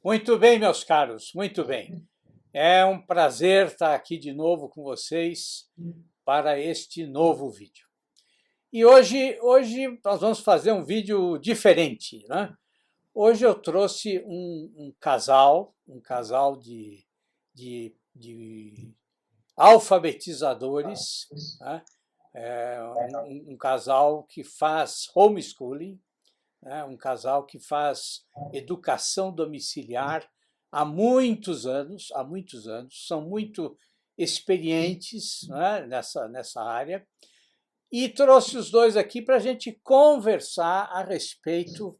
Muito bem, meus caros, muito bem. É um prazer estar aqui de novo com vocês para este novo vídeo. E hoje nós vamos fazer um vídeo diferente, né? Hoje eu trouxe um casal de alfabetizadores, né? Um casal que faz homeschooling, né? Um casal que faz educação domiciliar há muitos anos, são muito experientes, né, nessa área, e trouxe os dois aqui para a gente conversar a respeito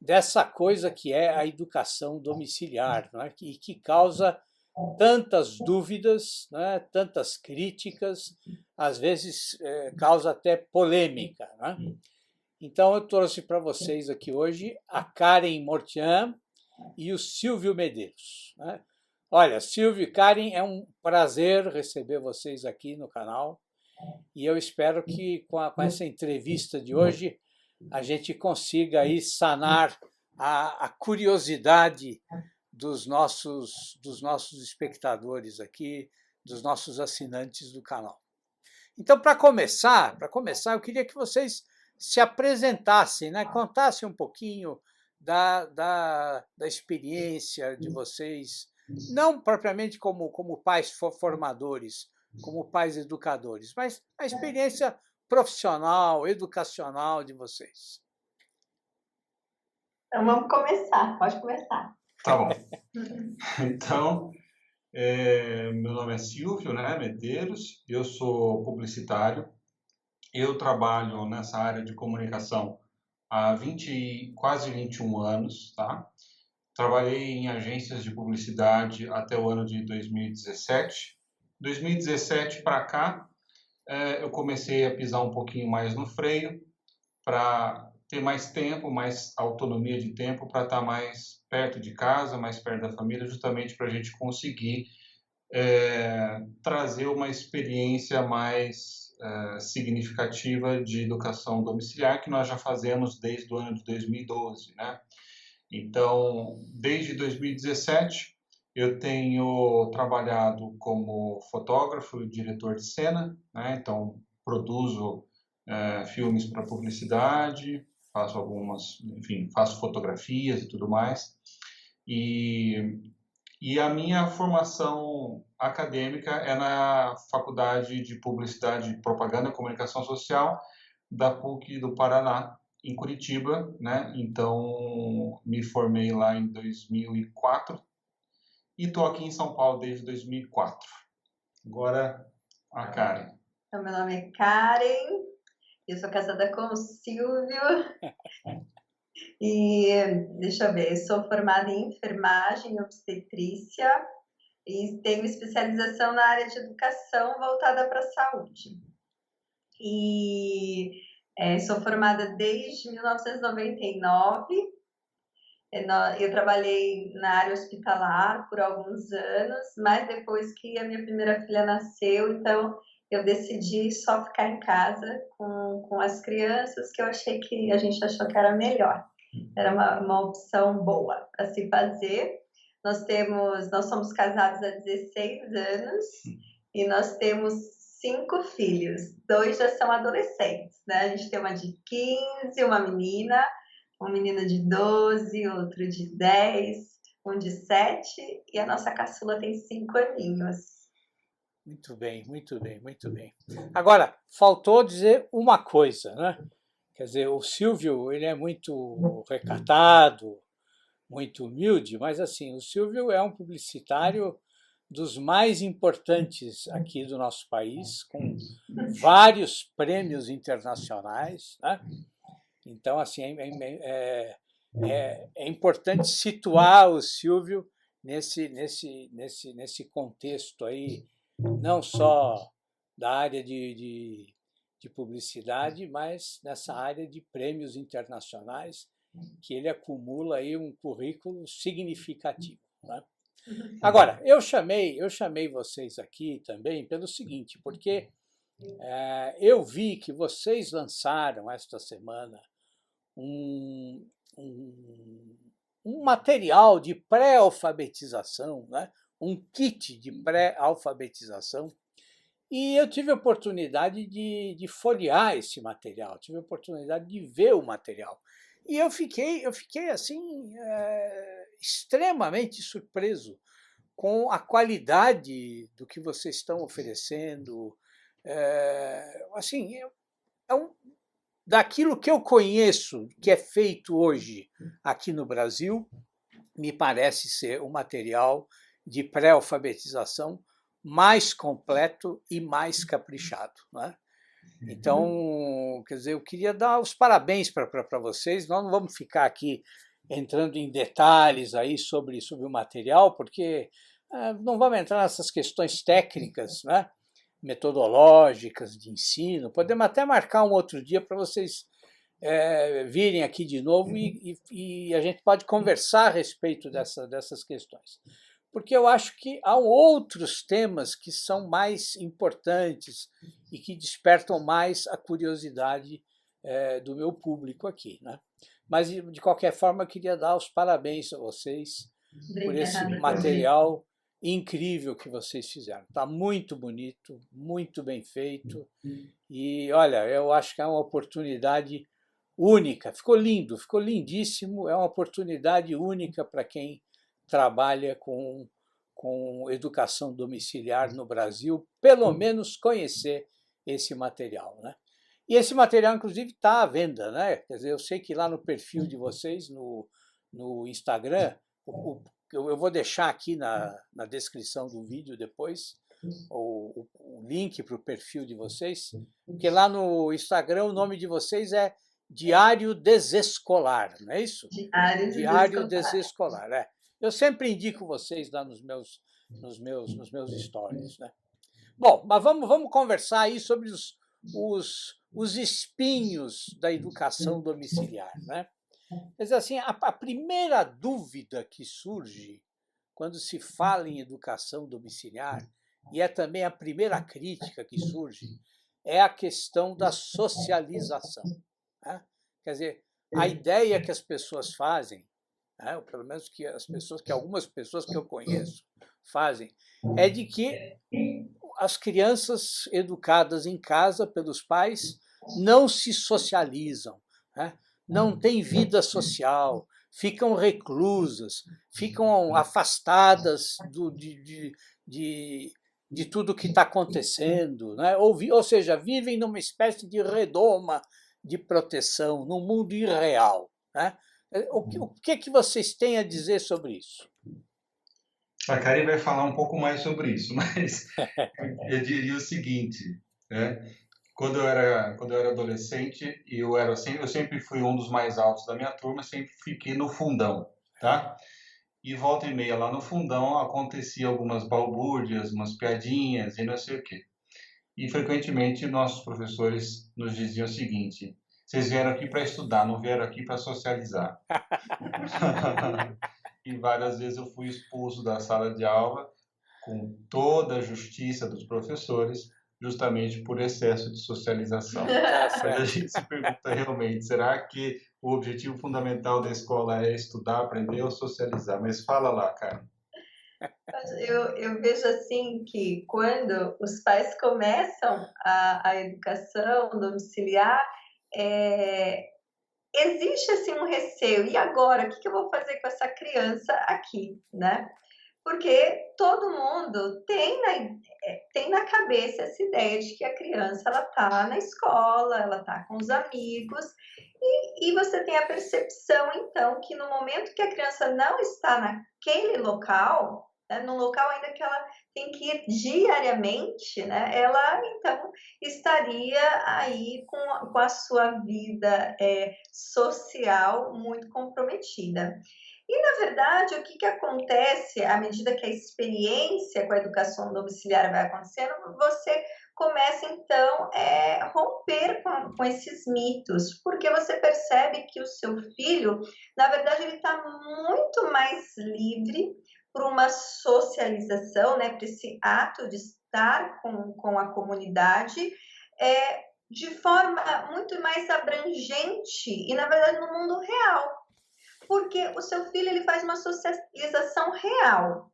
dessa coisa que é a educação domiciliar, né, que causa tantas dúvidas, né, tantas críticas, às vezes causa até polêmica, né? Então, eu trouxe para vocês aqui hoje a Karen Mortian e o Silvio Medeiros, né? Olha, Silvio e Karen, é um prazer receber vocês aqui no canal e eu espero que com essa entrevista de hoje a gente consiga aí sanar a curiosidade dos nossos espectadores aqui, dos nossos assinantes do canal. Então, para começar, eu queria que vocês se apresentassem, né? Contassem um pouquinho da experiência de vocês, não propriamente como pais formadores, como pais educadores, mas a experiência profissional, educacional de vocês. Então vamos começar, pode começar. Tá bom. Então, meu nome é Silvio, né, Medeiros, eu sou publicitário, eu trabalho nessa área de comunicação há quase 21 anos, tá? Trabalhei em agências de publicidade até o ano de 2017. 2017 para cá, eu comecei a pisar um pouquinho mais no freio para ter mais tempo, mais autonomia de tempo para estar mais perto de casa, mais perto da família, justamente para a gente conseguir trazer uma experiência mais significativa de educação domiciliar, que nós já fazemos desde o ano de 2012, né? Então, desde 2017, eu tenho trabalhado como fotógrafo e diretor de cena, né? Então, produzo filmes para publicidade, faço faço fotografias e tudo mais. E a minha formação acadêmica é na Faculdade de Publicidade, Propaganda e Comunicação Social da PUC do Paraná, em Curitiba, né? Então, me formei lá em 2004 e estou aqui em São Paulo desde 2004. Agora, a Karen. Então, meu nome é Karen, eu sou casada com o Silvio e, deixa eu ver, eu sou formada em enfermagem e obstetrícia e tenho especialização na área de educação voltada para a saúde. E sou formada desde 1999. Eu trabalhei na área hospitalar por alguns anos, mas depois que a minha primeira filha nasceu, então eu decidi só ficar em casa com as crianças, que a gente achou que era melhor. Era uma opção boa para se fazer. Nós somos casados há 16 anos e nós temos 5 filhos. 2 já são adolescentes, né? A gente tem uma de 15, uma menina, um menino de 12, outro de 10, um de 7 e a nossa caçula tem 5 aninhos. Muito bem, muito bem, muito bem. Agora, faltou dizer uma coisa, né? Quer dizer, o Silvio, ele é muito recatado, muito humilde, mas assim, o Silvio é um publicitário dos mais importantes aqui do nosso país, com vários prêmios internacionais, né? Então, assim, é importante situar o Silvio nesse contexto aí, não só da área de publicidade, mas nessa área de prêmios internacionais, que ele acumula aí um currículo significativo, né? Agora, eu chamei vocês aqui também pelo seguinte, porque eu vi que vocês lançaram esta semana um um material de pré-alfabetização, né? Um kit de pré-alfabetização. E eu tive a oportunidade de folhear esse material, tive a oportunidade de ver o material. E eu fiquei assim, extremamente surpreso com a qualidade do que vocês estão oferecendo. Assim, daquilo que eu conheço, que é feito hoje aqui no Brasil, me parece ser um material de pré-alfabetização mais completo e mais caprichado, né? Então, quer dizer, eu queria dar os parabéns para vocês. Nós não vamos ficar aqui entrando em detalhes aí sobre o material, porque não vamos entrar nessas questões técnicas, né? Metodológicas de ensino. Podemos até marcar um outro dia para vocês virem aqui de novo e a gente pode conversar a respeito dessas questões. Porque eu acho que há outros temas que são mais importantes e que despertam mais a curiosidade do meu público aqui, né? Mas, de qualquer forma, eu queria dar os parabéns a vocês por esse material incrível que vocês fizeram. Está muito bonito, muito bem feito. E, olha, eu acho que é uma oportunidade única. Ficou lindo, ficou lindíssimo. É uma oportunidade única para quem trabalha com educação domiciliar no Brasil, pelo menos conhecer esse material, né? E esse material, inclusive, está à venda, né? Quer dizer, eu sei que lá no perfil de vocês, no Instagram, eu vou deixar aqui na descrição do vídeo depois o link para o perfil de vocês, porque lá no Instagram o nome de vocês é Diário Desescolar, não é isso? Diário Desescolar, é. Eu sempre indico vocês lá nos meus stories, né? Bom, mas vamos conversar aí sobre os espinhos da educação domiciliar, né? Quer dizer, assim, a primeira dúvida que surge quando se fala em educação domiciliar, e é também a primeira crítica que surge, é a questão da socialização, né? Quer dizer, a ideia que as pessoas fazem, né, ou pelo menos que algumas pessoas que eu conheço fazem, é de que as crianças educadas em casa pelos pais não se socializam, né? Não têm vida social, ficam reclusas, ficam afastadas de tudo que está acontecendo, né? Ou seja, vivem numa espécie de redoma de proteção, num mundo irreal, né? O que vocês têm a dizer sobre isso? A Karen vai falar um pouco mais sobre isso, mas eu diria o seguinte, né? Quando eu era adolescente, eu sempre fui um dos mais altos da minha turma, sempre fiquei no fundão, tá? E volta e meia lá no fundão acontecia algumas balbúrdias, umas piadinhas e não sei o quê. E frequentemente nossos professores nos diziam o seguinte: vocês vieram aqui para estudar, não vieram aqui para socializar. E várias vezes eu fui expulso da sala de aula com toda a justiça dos professores, justamente por excesso de socialização. Mas a gente se pergunta realmente, será que o objetivo fundamental da escola é estudar, aprender ou socializar? Mas fala lá, Karen. Eu vejo assim que quando os pais começam a educação domiciliar, existe assim um receio. E agora, o que eu vou fazer com essa criança aqui, né? Porque todo mundo tem na cabeça essa ideia de que a criança ela tá na escola, ela tá com os amigos, e você tem a percepção, então, que no momento que a criança não está naquele local, né, no local ainda que ela tem que ir diariamente, né, ela, então, estaria aí com a sua vida social muito comprometida. E, na verdade, o que acontece à medida que a experiência com a educação domiciliar vai acontecendo, você começa, então, a romper com esses mitos, porque você percebe que o seu filho, na verdade, ele está muito mais livre por uma socialização, né, por esse ato de estar com a comunidade, de forma muito mais abrangente e, na verdade, no mundo real. porque o seu filho ele faz uma socialização real.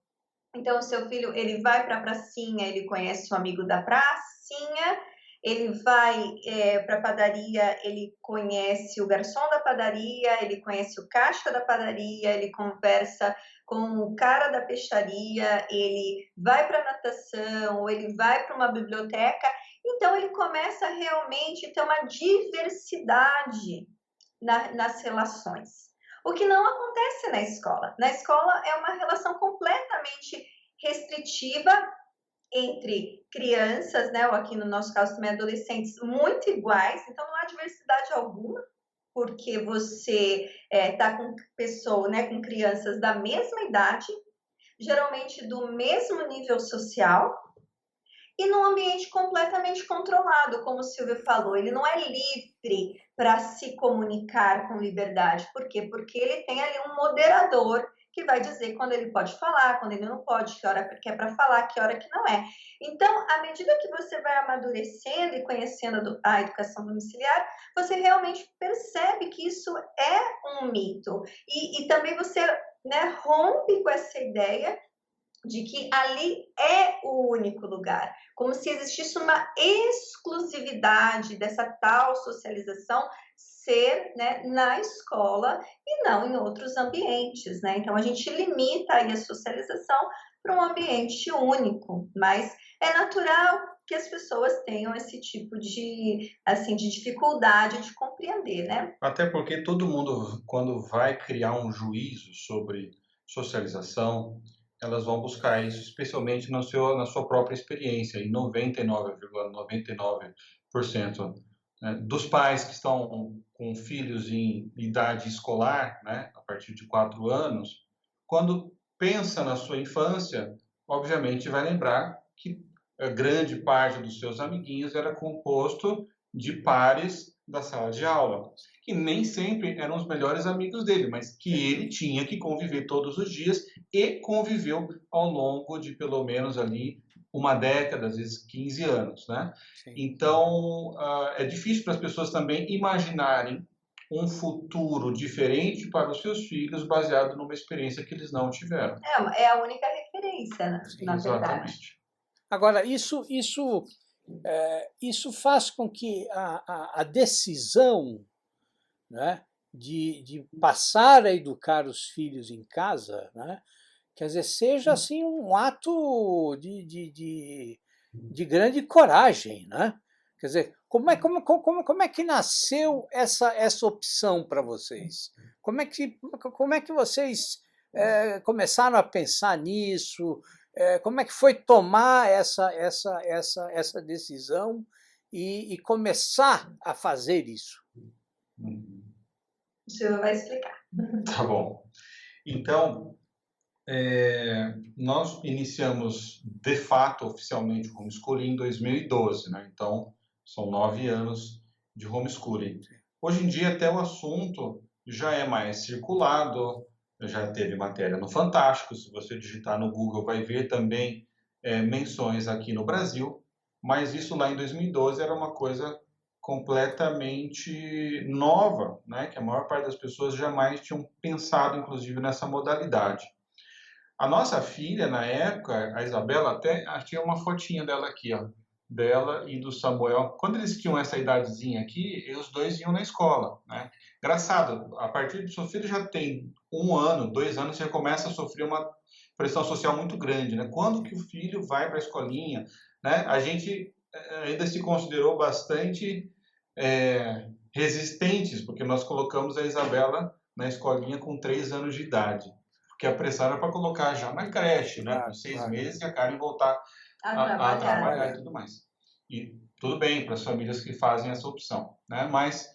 Então, o seu filho ele vai para a pracinha, ele conhece o amigo da pracinha, ele vai para a padaria, ele conhece o garçom da padaria, ele conhece o caixa da padaria, ele conversa com o cara da peixaria, ele vai para a natação, ou ele vai para uma biblioteca. Então, ele começa realmente a ter uma diversidade nas relações. O que não acontece na escola. Na escola é uma relação completamente restritiva entre crianças, né, ou aqui no nosso caso também adolescentes, muito iguais, então não há diversidade alguma, porque você está com pessoas, né, com crianças da mesma idade, geralmente do mesmo nível social, e num ambiente completamente controlado, como o Silvio falou, ele não é livre para se comunicar com liberdade. Por quê? Porque ele tem ali um moderador que vai dizer quando ele pode falar, quando ele não pode, que hora que é para falar, que hora que não é. Então, à medida que você vai amadurecendo e conhecendo a educação domiciliar, você realmente percebe que isso é um mito. E também você, né, rompe com essa ideia de que ali é o único lugar, como se existisse uma exclusividade dessa tal socialização ser, né, na escola e não em outros ambientes, né? Então a gente limita aí a socialização para um ambiente único, mas é natural que as pessoas tenham esse tipo de, assim, de dificuldade de compreender, né? Até porque todo mundo, quando vai criar um juízo sobre socialização, elas vão buscar isso, especialmente na sua própria experiência, e 99,99% né, dos pais que estão com filhos em idade escolar, né, a partir de 4 anos, quando pensa na sua infância, obviamente vai lembrar que a grande parte dos seus amiguinhos era composto de pares da sala de aula, que nem sempre eram os melhores amigos dele, mas que ele tinha que conviver todos os dias e conviveu ao longo de pelo menos ali uma década, às vezes 15 anos, né? Sim. Então, é difícil para as pessoas também imaginarem um futuro diferente para os seus filhos baseado numa experiência que eles não tiveram. É a única referência, na verdade. Exatamente. Agora, isso faz com que a decisão, né, de passar a educar os filhos em casa, né, quer dizer, seja assim um ato de grande coragem, né? Quer dizer, como é que nasceu essa opção para vocês? Como é que vocês começaram a pensar nisso? Como é que foi tomar essa decisão e começar a fazer isso? O senhor vai explicar. Tá bom. Então, nós iniciamos, de fato, oficialmente o homeschooling em 2012, né? Então, são 9 anos de homeschooling. Hoje em dia, até o assunto já é mais circulado, já teve matéria no Fantástico, se você digitar no Google vai ver também menções aqui no Brasil, mas isso lá em 2012 era uma coisa completamente nova, né? Que a maior parte das pessoas jamais tinham pensado, inclusive, nessa modalidade. A nossa filha, na época, a Isabela, até tinha uma fotinha dela aqui, ó, dela e do Samuel. Quando eles tinham essa idadezinha aqui, os dois iam na escola, né? Engraçado, a partir do seu filho já tem 1 ano, 2 anos, você começa a sofrer uma pressão social muito grande, né? Quando que o filho vai para a escolinha, né? A gente ainda se considerou bastante resistentes, porque nós colocamos a Isabela na escolinha com 3 anos de idade. Porque a pressão era para colocar já na creche, né? Com 6 meses e a Karen voltar a trabalhar e tudo mais. E tudo bem para as famílias que fazem essa opção, né? Mas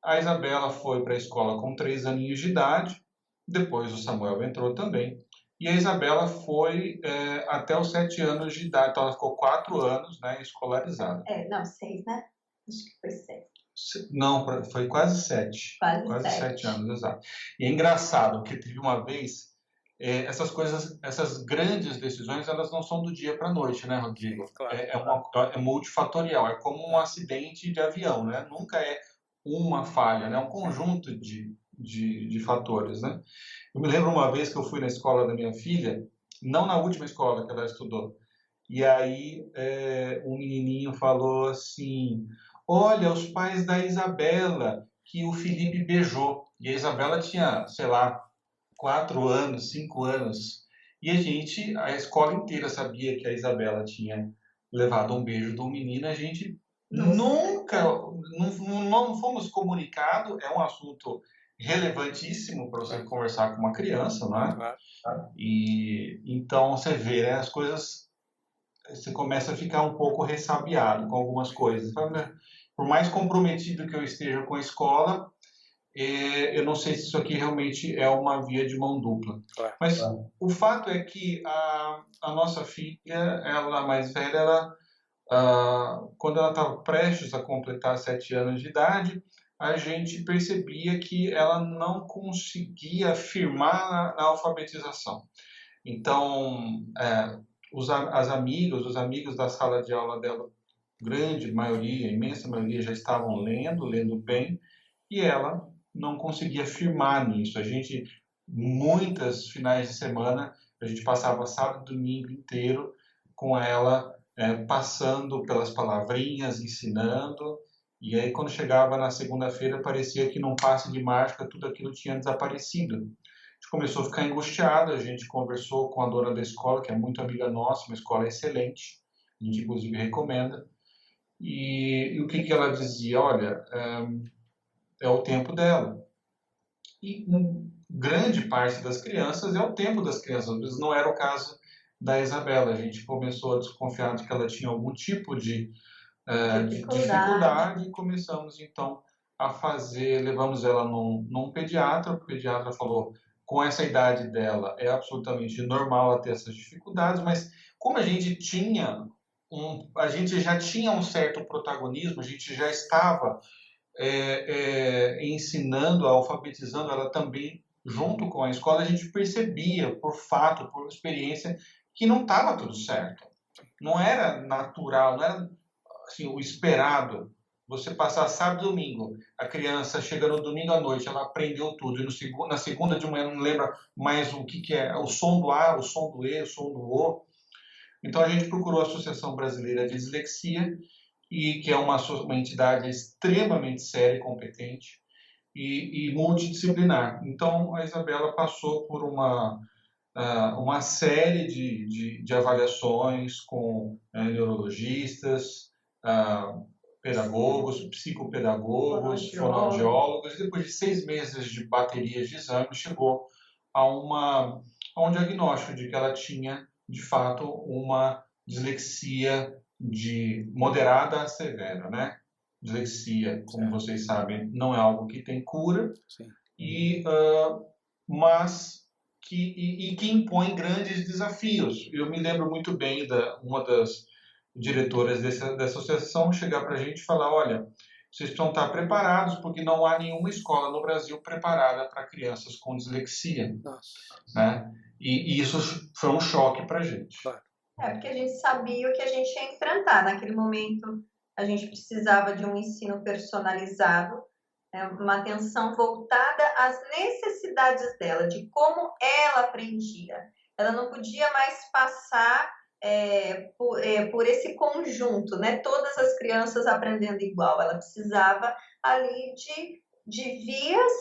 a Isabela foi para a escola com 3 aninhos de idade, depois o Samuel entrou também, e a Isabela foi até os 7 anos de idade, então ela ficou 4 anos, né, escolarizada. Não, 6, né? Acho que foi 6. Não, foi quase 7. Quase 7 anos, exato. E é engraçado, porque teve uma vez, essas coisas, essas grandes decisões, elas não são do dia para a noite, né, Rodrigo? Claro. É multifatorial, é como um acidente de avião, né? Nunca é uma falha, né? É um conjunto de de fatores, né? Eu me lembro uma vez que eu fui na escola da minha filha, não na última escola que ela estudou, e aí um menininho falou assim, olha, os pais da Isabela, que o Felipe beijou. E a Isabela tinha, sei lá, 4 anos, 5 anos. E a escola inteira sabia que a Isabela tinha levado um beijo de um menino. A gente nunca, não fomos comunicados. É um assunto relevantíssimo para você conversar com uma criança, não é? Claro. E então você vê, né, as coisas, você começa a ficar um pouco ressabiado com algumas coisas. Por mais comprometido que eu esteja com a escola, eu não sei se isso aqui realmente é uma via de mão dupla. Claro. Mas o fato é que a nossa filha, ela mais velha, quando ela estava prestes a completar 7 anos de idade, a gente percebia que ela não conseguia firmar na alfabetização. Então, os amigos da sala de aula dela, grande maioria, imensa maioria, já estavam lendo bem, e ela não conseguia firmar nisso. Muitas finais de semana, a gente passava sábado e domingo inteiro com ela, passando pelas palavrinhas, ensinando, e aí quando chegava na segunda-feira, parecia que num passe de mágica tudo aquilo tinha desaparecido. A gente começou a ficar angustiado, a gente conversou com a dona da escola, que é muito amiga nossa, uma escola excelente, a gente inclusive recomenda, e o que ela dizia? Olha, é o tempo dela. E grande parte das crianças é o tempo das crianças, mas não era o caso da Isabela. A gente começou a desconfiar de que ela tinha algum tipo de dificuldade e começamos então levamos ela num pediatra. O pediatra falou, com essa idade dela é absolutamente normal ela ter essas dificuldades, mas como a gente já tinha um certo protagonismo, a gente já estava ensinando, alfabetizando ela também junto com a escola, a gente percebia, por fato, por experiência, que não estava tudo certo. Não era natural, não era assim, o esperado. Você passar sábado e domingo, a criança chega no domingo à noite, ela aprendeu tudo, e na segunda de manhã não lembra mais o que é o som do A, o som do E, o som do O. Então a gente procurou a Associação Brasileira de Dislexia, e que é uma entidade extremamente séria e competente e multidisciplinar. Então, a Isabela passou por uma série de avaliações com neurologistas, pedagogos, psicopedagogos, fonoaudiólogos, e depois de 6 meses de baterias de exame, chegou a um diagnóstico de que ela tinha, de fato, uma dislexia de moderada a severa, né? Dislexia, como vocês sabem, não é algo que tem cura, Sim. mas que impõe grandes desafios. Eu me lembro muito bem uma das diretoras dessa associação chegar para a gente e falar, olha, vocês precisam estar preparados porque não há nenhuma escola no Brasil preparada para crianças com dislexia. Nossa. Né? E isso foi um choque para a gente. Claro. Porque a gente sabia o que a gente ia enfrentar. Naquele momento, a gente precisava de um ensino personalizado, uma atenção voltada às necessidades dela, de como ela aprendia. Ela não podia mais passar por esse conjunto, né? Todas as crianças aprendendo igual. Ela precisava ali de vias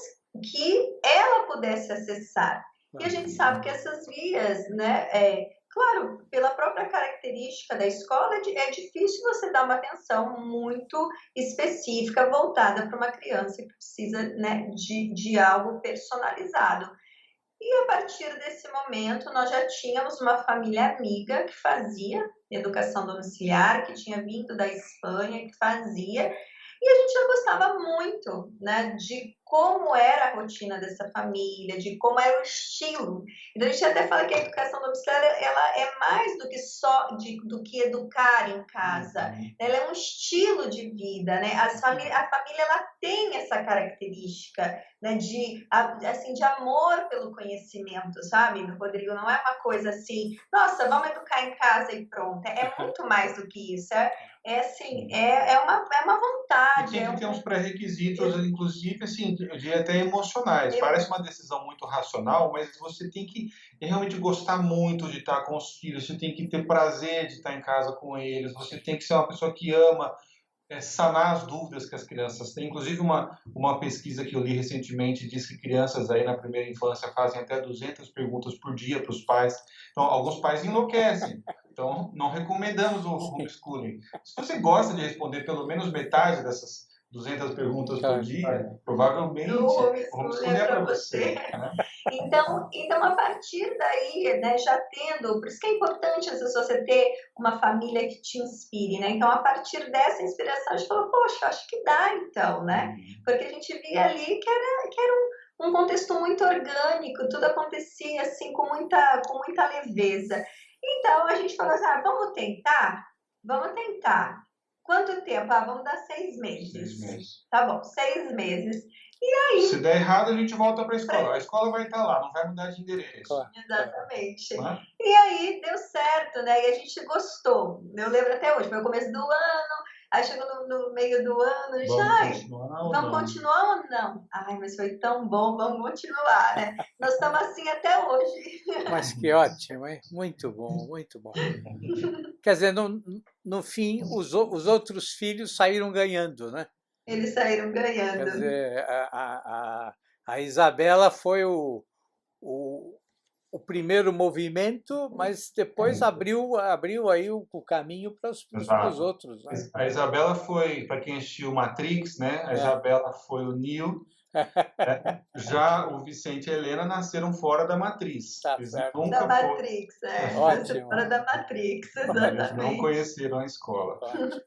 que ela pudesse acessar. E a gente sabe que essas vias, né? Claro, pela própria característica da escola, é difícil você dar uma atenção muito específica, voltada para uma criança que precisa, né, de algo personalizado. E a partir desse momento, nós já tínhamos uma família amiga que fazia educação domiciliar, que tinha vindo da Espanha, que fazia, e a gente já gostava muito, né, de como era a rotina dessa família, de como era o estilo. Então, a gente até fala que a educação domiciliar ela é mais do que só do que educar em casa. Ela é um estilo de vida, né? A família ela tem essa característica, né, de amor pelo conhecimento, sabe, Rodrigo? Não é uma coisa assim, nossa, vamos educar em casa e pronto. É muito mais do que isso. É uma vontade. E tem que ter uns pré-requisitos, inclusive, assim, de até emocionais. Parece uma decisão muito racional, mas você tem que realmente gostar muito de estar com os filhos, você tem que ter prazer de estar em casa com eles, você tem que ser uma pessoa que ama sanar as dúvidas que as crianças têm. Inclusive, uma pesquisa que eu li recentemente diz que crianças aí na primeira infância fazem até 200 perguntas por dia para os pais. Então, alguns pais enlouquecem. Então, não recomendamos o homeschooling. Se você gosta de responder pelo menos metade dessas 200 perguntas por dia, provavelmente o homeschooling é para você. Né? Então, a partir daí, né, já tendo, por isso que é importante às vezes você ter uma família que te inspire, né? Então, a partir dessa inspiração, a gente falou, poxa, acho que dá então, né? Porque a gente via ali que era um contexto muito orgânico, tudo acontecia assim com muita leveza. Então, a gente falou assim, vamos tentar? Vamos tentar. Quanto tempo? Vamos dar 6 meses. 6 meses. Tá bom, 6 meses. E aí? Se der errado, a gente volta para a escola. A escola vai estar lá, não vai mudar de endereço. Exatamente. E aí deu certo, né? E a gente gostou. Eu lembro até hoje, foi o começo do ano, aí chegou no meio do ano, vamos continuar ou não? Ai, mas foi tão bom, vamos continuar, né? Nós estamos assim até hoje. Mas que ótimo, hein? Muito bom, muito bom. Quer dizer, no fim, os outros filhos saíram ganhando, né? Eles saíram ganhando. Quer dizer, a Isabela foi o primeiro movimento, mas depois abriu aí o caminho para os outros. Né? A Isabela foi, para quem assistiu Matrix, né? A Isabela foi o Neo. Já o Vicente e a Helena nasceram fora da matriz. Tá Eles certo. nunca da Matrix, Ótimo. Fora da Matrix, exatamente. Eles não conheceram a escola. Ótimo.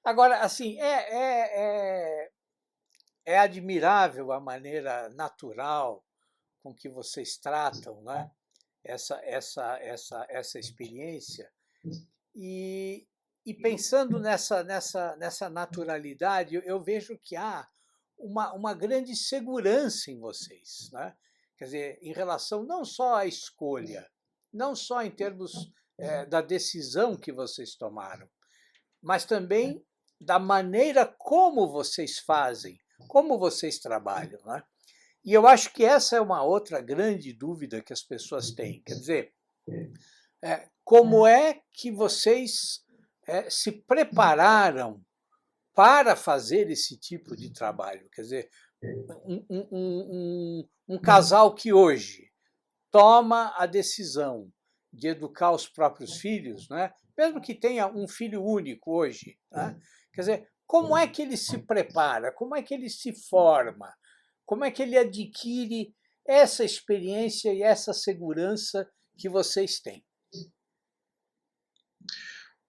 Agora, assim, é admirável a maneira natural com que vocês tratam, né? essa experiência. E pensando nessa naturalidade, eu vejo que há uma grande segurança em vocês, né? Quer dizer, em relação não só à escolha, não só em termos da decisão que vocês tomaram, mas também da maneira como vocês fazem, como vocês trabalham, né? E eu acho que essa é uma outra grande dúvida que as pessoas têm. Quer dizer, como é que vocês se prepararam para fazer esse tipo de trabalho? Quer dizer, um casal que hoje toma a decisão de educar os próprios filhos, né? Mesmo que tenha um filho único hoje, né? Quer dizer, como é que ele se prepara? Como é que ele se forma? Como é que ele adquire essa experiência e essa segurança que vocês têm?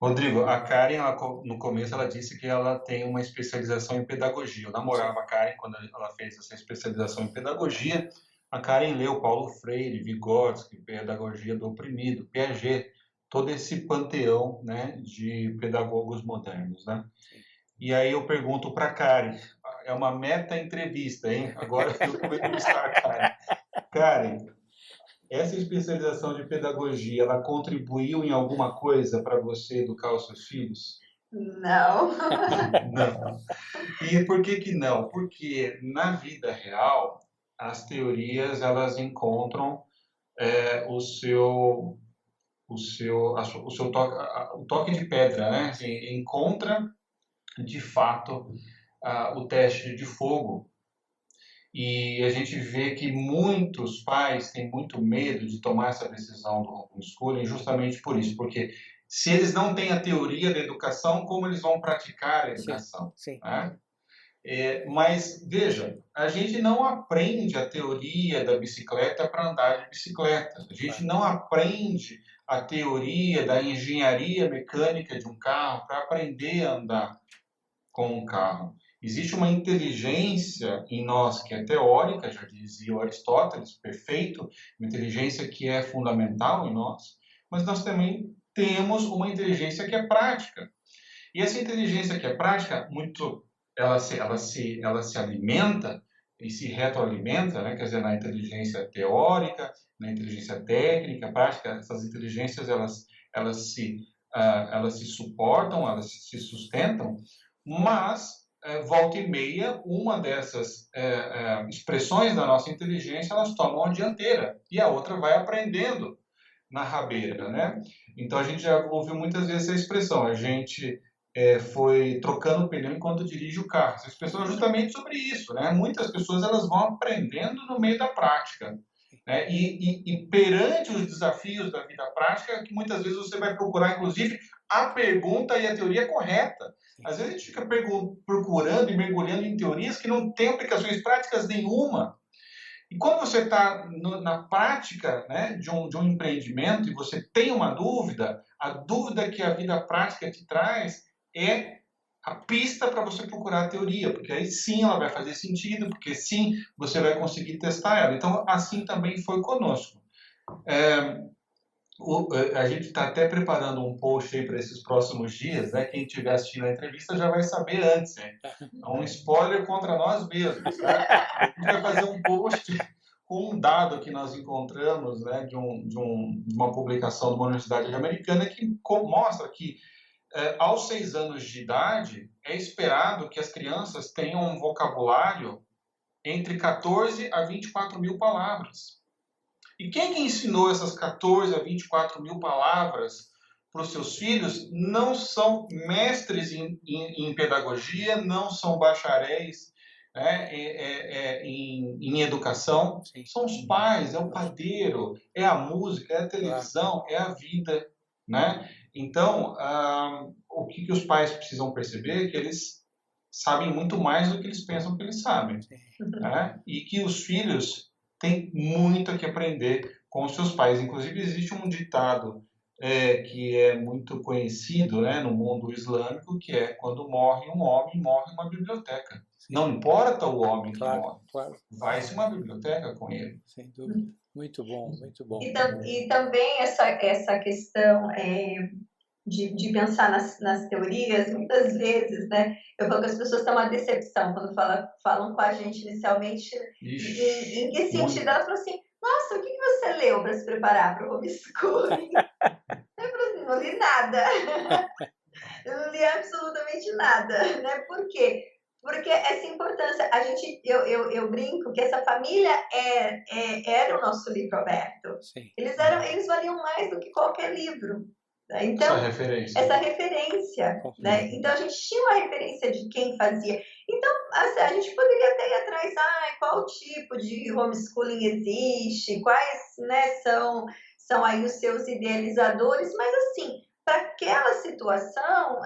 Rodrigo, a Karen, no começo, ela disse que ela tem uma especialização em pedagogia. Eu namorava a Karen quando ela fez essa especialização em pedagogia. A Karen leu Paulo Freire, Vygotsky, Pedagogia do Oprimido, Piaget, todo esse panteão, né, de pedagogos modernos, né? E aí eu pergunto para a Karen, é uma meta-entrevista, hein? Agora eu vou entrevistar a Karen. Karen, essa especialização de pedagogia, ela contribuiu em alguma coisa para você educar os seus filhos? Não. Não. E por que não? Porque na vida real, as teorias, elas encontram o toque de pedra, né? Assim, encontra de fato o teste de fogo. E a gente vê que muitos pais têm muito medo de tomar essa decisão do homeschooling justamente por isso, porque se eles não têm a teoria da educação, como eles vão praticar a educação? Sim. Né? Mas, veja, a gente não aprende a teoria da bicicleta para andar de bicicleta. A gente não aprende a teoria da engenharia mecânica de um carro para aprender a andar com um carro. Existe uma inteligência em nós que é teórica, já dizia o Aristóteles, perfeito, uma inteligência que é fundamental em nós, mas nós também temos uma inteligência que é prática. E essa inteligência que é prática, ela se alimenta e se retroalimenta, né? Quer dizer, na inteligência teórica, na inteligência técnica, prática, essas inteligências elas se suportam, elas se sustentam, mas volta e meia, uma dessas expressões da nossa inteligência, elas tomam a dianteira e a outra vai aprendendo na rabeira, né? Então a gente já ouviu muitas vezes essa expressão, a gente foi trocando o pneu enquanto dirige o carro. Essa expressão é justamente sobre isso, né? Muitas pessoas elas vão aprendendo no meio da prática, né? E perante os desafios da vida prática, que muitas vezes você vai procurar, inclusive, a pergunta e a teoria correta. Às vezes a gente fica procurando e mergulhando em teorias que não têm aplicações práticas nenhuma. E quando você está na prática, né, de um empreendimento e você tem uma dúvida, a dúvida que a vida prática te traz é a pista para você procurar a teoria, porque aí sim ela vai fazer sentido, porque sim você vai conseguir testar ela. Então, assim também foi conosco. A gente está até preparando um post aí para esses próximos dias, né? Quem estiver assistindo a entrevista já vai saber antes, né? É um spoiler contra nós mesmos, tá? A gente vai fazer um post com um dado que nós encontramos, né, de uma publicação de uma universidade americana que mostra que aos 6 anos de idade é esperado que as crianças tenham um vocabulário entre 14 a 24 mil palavras. E quem que ensinou essas 14 a 24 mil palavras para os seus filhos não são mestres em pedagogia, não são bacharéis, né, em educação, Sim. são os pais, é o padeiro, é a música, é a televisão, é a vida, né? Então, o que os pais precisam perceber é que eles sabem muito mais do que eles pensam que eles sabem, né? E que os filhos têm muito a que aprender com os seus pais. Inclusive, existe um ditado que é muito conhecido, né, no mundo islâmico, que é: quando morre um homem, morre uma biblioteca. Sim. Não importa o homem que Claro, morre, claro. vai-se uma biblioteca com ele. Sem dúvida. Muito bom, muito bom. E também essa questão de pensar nas teorias, muitas vezes, né? Eu falo que as pessoas têm uma decepção quando falam com a gente inicialmente. Em que sentido? Elas falam assim: nossa, o que você leu para se preparar para o homeschooling? Eu falo assim: não li nada. Eu não li absolutamente nada, né? Por quê? Porque essa importância, eu brinco que essa família era o nosso livro aberto. Sim. Eles valiam mais do que qualquer livro. Então, essa referência, né? Então a gente tinha uma referência de quem fazia. Então, assim, a gente poderia até ir atrás, qual tipo de homeschooling existe, quais, né, são aí os seus idealizadores, mas assim, para aquela situação,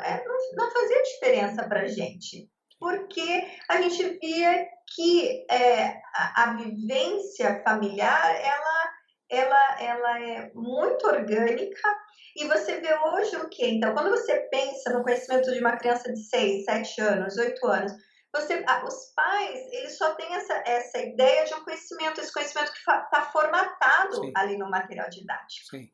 não fazia diferença para a gente, porque a gente via que a vivência familiar, ela é muito orgânica. E você vê hoje o quê? Então, quando você pensa no conhecimento de uma criança de 6, 7 anos, 8 anos, os pais, eles só têm essa ideia de um conhecimento, esse conhecimento que está formatado Sim. ali no material didático. Sim.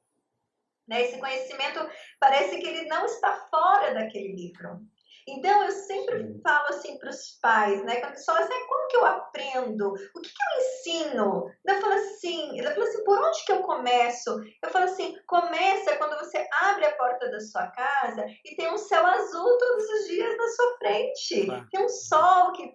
Né? Esse conhecimento parece que ele não está fora daquele livro. Então, eu sempre falo assim para os pais, né? Quando eles falam assim: como que eu aprendo? O que eu ensino? Ela fala assim, por onde que eu começo? Eu falo assim: começa quando você abre a porta da sua casa e tem um céu azul todos os dias na sua frente. Tem um sol que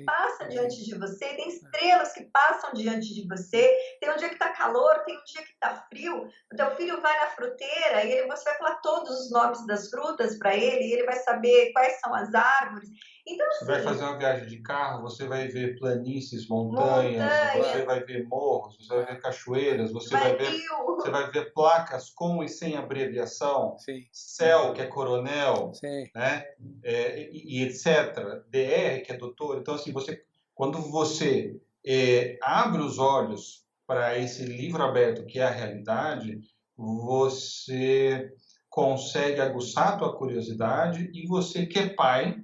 passa diante de você, tem estrelas que passam diante de você, tem um dia que está calor, tem um dia que está frio. O teu filho vai na fruteira e você vai falar todos os nomes das frutas para ele, e ele vai saber quais são as árvores. Então, você vai fazer uma viagem de carro, você vai ver planícies, montanhas, você vai ver morros, você vai ver cachoeiras, você vai ver placas com e sem abreviação, Sim. CEL, que é coronel, Sim. né? E etc. DR, que é doutor. Então, assim, quando você abre os olhos para esse livro aberto que é a realidade, você consegue aguçar a tua curiosidade e você que é pai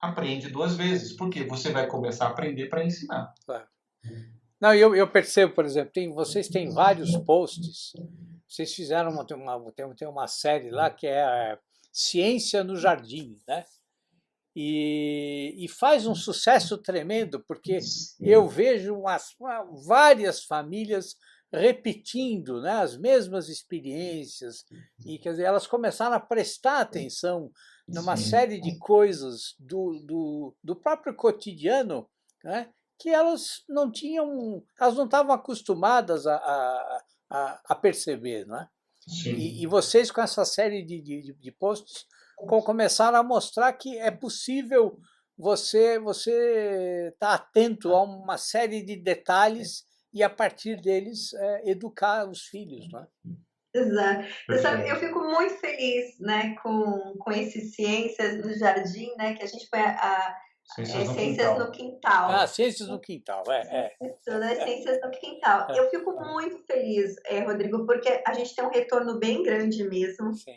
aprende 2 vezes, porque você vai começar a aprender para ensinar. Claro. Não, eu percebo, por exemplo, vocês têm vários posts, vocês fizeram tem uma série lá que é Ciência no Jardim, né? E faz um sucesso tremendo, porque eu vejo várias famílias repetindo, né, as mesmas experiências, e quer dizer, elas começaram a prestar atenção numa Sim. série de coisas do próprio cotidiano, né, que elas não tinham, elas não estavam acostumadas a perceber, não é? Sim. E vocês, com essa série de posts, começaram a mostrar que é possível você estar atento a uma série de detalhes e, a partir deles, educar os filhos, não é? Exato. Você sabe, eu Perfeito. fico muito feliz, né, com esse Ciências no Jardim, né, que a gente põe Ciências no Ciências no quintal. Quintal. Ciências no quintal, Isso, né, Ciências no Quintal. é, Eu fico muito feliz, Rodrigo, porque a gente tem um retorno bem grande mesmo. sim,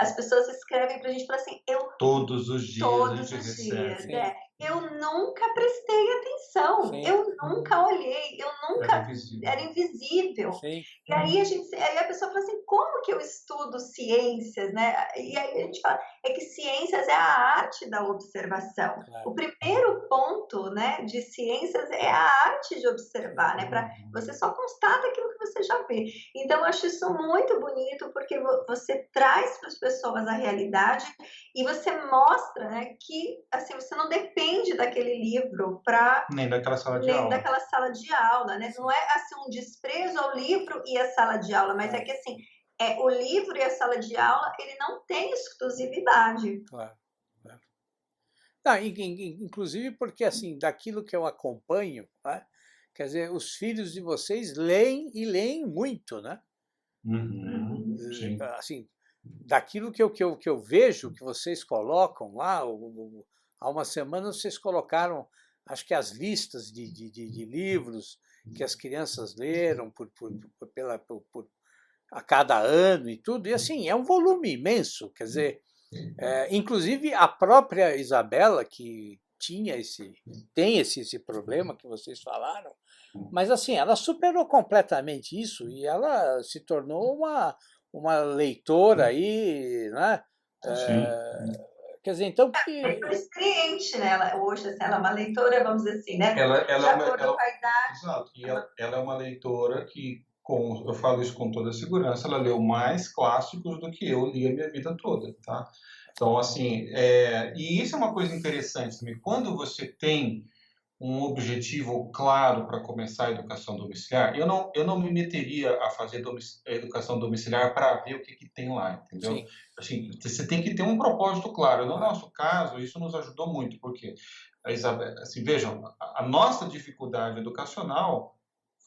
As pessoas escrevem para a gente e falam assim, Todos os dias a todos gente os recebe. dias, sim, eu nunca prestei atenção, sim, eu nunca olhei, eu Era nunca, invisível. era invisível. sim, E aí a pessoa fala assim, como que eu estudo ciências, né? E aí a gente fala, é que ciências é a arte da observação. claro. O primeiro ponto, né, de ciências é a arte de observar, né? Para você só constata aquilo que você já vê. Então eu acho isso muito bonito porque você traz para as pessoas a realidade e você mostra, né, que assim você não depende daquele livro para Nem daquela sala de nem aula. daquela sala de aula, né? Sim. Não é assim um desprezo ao livro e à sala de aula, mas é que assim, o livro e a sala de aula, ele não tem exclusividade. Claro, claro. Não, inclusive porque, assim, daquilo que eu acompanho, né, quer dizer, os filhos de vocês leem e leem muito, né? Uhum. Sim. Assim, daquilo que eu vejo que vocês colocam lá, há uma semana vocês colocaram, acho que as listas de livros que as crianças leram a cada ano e tudo, e assim, é um volume imenso, quer dizer, inclusive a própria Isabela, que tem esse problema que vocês falaram, mas assim, ela superou completamente isso e ela se tornou uma leitora aí, né? Sim. Quer dizer, então Ela é experiente, né? Hoje, assim, ela é uma leitora, vamos dizer assim, né? Ela De é uma, acordo com a idade. exato. E ela é uma leitora que, eu falo isso com toda segurança, ela leu mais clássicos do que eu li a minha vida toda, tá? Então, assim, e isso é uma coisa interessante também. Quando você tem um objetivo claro para começar a educação domiciliar, eu não me meteria a fazer a educação domiciliar para ver o que tem lá, entendeu? sim, Assim, você tem que ter um propósito claro. No claro, nosso caso, isso nos ajudou muito, porque a Isabel, assim, vejam, a nossa dificuldade educacional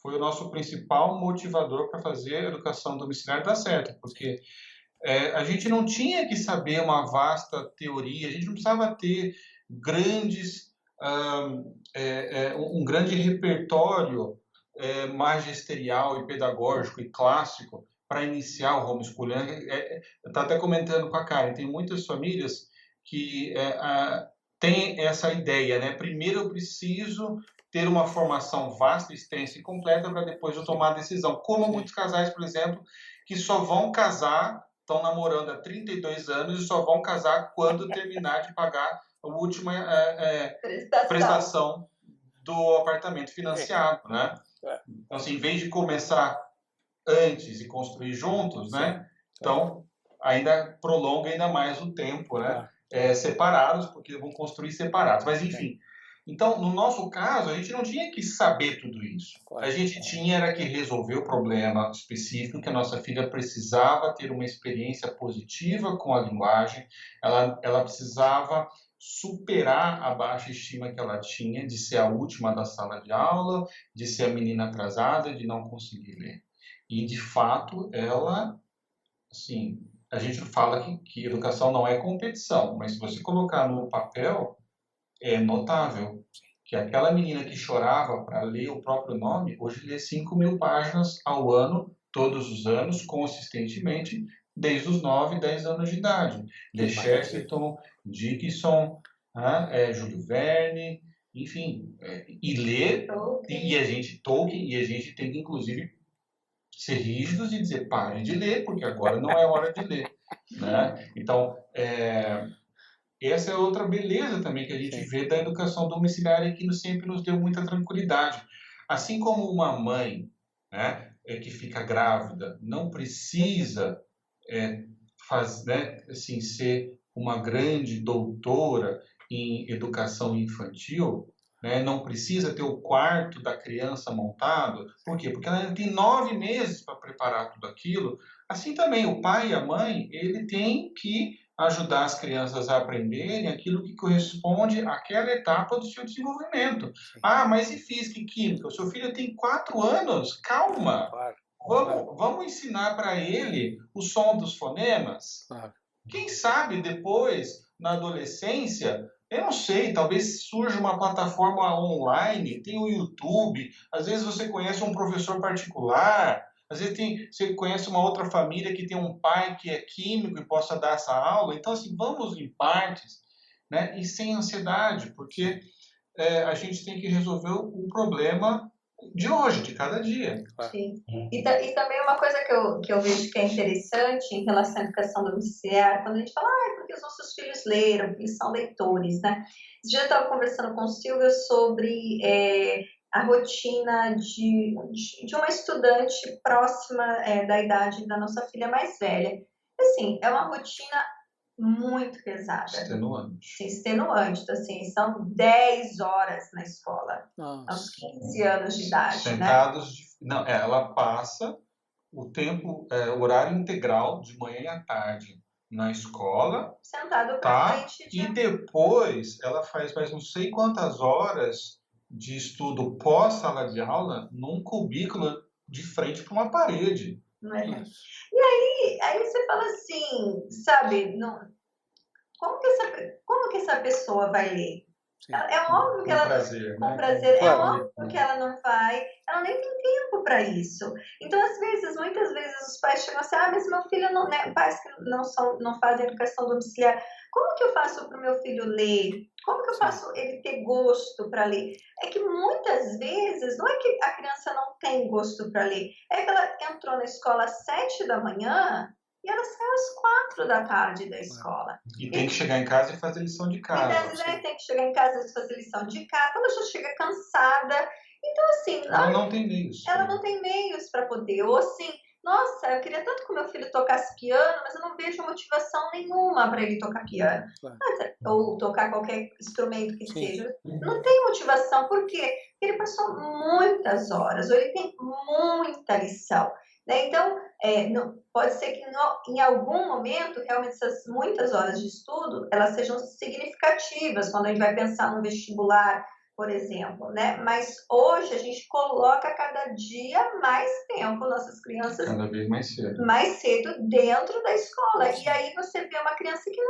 foi o nosso principal motivador para fazer a educação domiciliar dar certo, sim, porque a gente não tinha que saber uma vasta teoria, a gente não precisava ter grandes, um grande repertório magisterial e pedagógico e clássico para iniciar o homeschooling. Eu estava até comentando com a Karen, tem muitas famílias que têm essa ideia, né? Primeiro eu preciso ter uma formação vasta, extensa e completa para depois eu tomar a decisão. Como sim, muitos casais, por exemplo, que só vão casar, estão namorando há 32 anos e só vão casar quando terminar de pagar a última prestação do apartamento financiado, né? Então, assim, em vez de começar antes e construir juntos, sim, né? Então, ainda prolonga ainda mais o tempo, né? Separados, porque vão construir separados. Mas, enfim. Então, no nosso caso, a gente não tinha que saber tudo isso. A gente tinha era que resolver o problema específico, que a nossa filha precisava ter uma experiência positiva com a linguagem, ela precisava superar a baixa estima que ela tinha de ser a última da sala de aula, de ser a menina atrasada, de não conseguir ler. E, de fato, ela, assim, a gente fala que educação não é competição, mas se você colocar no papel, é notável que aquela menina que chorava para ler o próprio nome, hoje lê 5.000 páginas ao ano, todos os anos, consistentemente, desde os 9, 10 anos de idade. Lê Chesterton, Dickinson, Júlio Verne, enfim, e lê, e a gente, Tolkien, e a gente tem que, inclusive, ser rígidos e dizer, pare de ler, porque agora não é hora de ler. Né? Então, essa é outra beleza também que a gente vê da educação domiciliar e que sempre nos deu muita tranquilidade. Assim como uma mãe, né, que fica grávida não precisa assim, ser uma grande doutora em educação infantil, né, não precisa ter o quarto da criança montado. Por quê? Porque ela ainda tem 9 meses para preparar tudo aquilo. Assim também, o pai e a mãe, ele tem que ajudar as crianças a aprenderem aquilo que corresponde àquela etapa do seu desenvolvimento. Ah, mas e física e química? O seu filho tem 4 anos, calma. Claro, Vamos ensinar para ele o som dos fonemas? claro. Quem sabe depois, na adolescência, eu não sei, talvez surja uma plataforma online, tem o YouTube, às vezes você conhece um professor particular, às vezes você conhece uma outra família que tem um pai que é químico e possa dar essa aula. Então, assim, vamos em partes, né? E sem ansiedade, porque a gente tem que resolver o problema de hoje, de cada dia. Sim. E também uma coisa que eu vejo que é interessante em relação à educação domiciliar, quando a gente fala, porque os nossos filhos leram, porque eles são leitores, né? Esse dia eu estava conversando com o Silvio sobre a rotina de uma estudante próxima da idade da nossa filha mais velha. Assim, é uma rotina muito pesada. Extenuante. Sim, extenuante. Então, assim, são 10 horas na escola, Nossa. aos 15 anos de idade, Sentados, não, ela passa o tempo, o horário integral de manhã e à tarde na escola, Sentado para tá? frente. E depois ela faz mais não sei quantas horas de estudo pós-sala de aula num cubículo de frente para uma parede. Não é? E aí você fala assim, sabe, não, como que essa pessoa vai ler? É óbvio que Com ela prazer, com né? prazer, Claro. é óbvio que ela não vai, ela nem tem tempo para isso. Então, às vezes, muitas vezes os pais chegam assim, mas meu filho não, né, pais que não fazem educação domiciliar, como que eu faço para o meu filho ler? Como que eu faço ele ter gosto para ler? É que muitas vezes, não é que a criança não tem gosto para ler, é que ela entrou na escola às 7 da manhã e ela saiu às 4 da tarde da escola. E tem que chegar em casa e fazer lição de E casa. às vezes tem que chegar em casa e fazer lição de casa, ela já chega cansada. Então, assim, Ela não tem meios. ela não tem meios para poder. Ou assim, nossa, eu queria tanto que o meu filho tocasse piano, mas eu não vejo motivação nenhuma para ele tocar piano. Ou tocar qualquer instrumento que seja. Não tem motivação, por quê? Porque ele passou muitas horas, ou ele tem muita lição. Né? Então, pode ser que em algum momento, realmente, essas muitas horas de estudo, elas sejam significativas, quando a gente vai pensar no vestibular, por exemplo, né? Mas hoje a gente coloca cada dia mais tempo nossas crianças cada vez mais cedo dentro da escola. E aí você vê uma criança que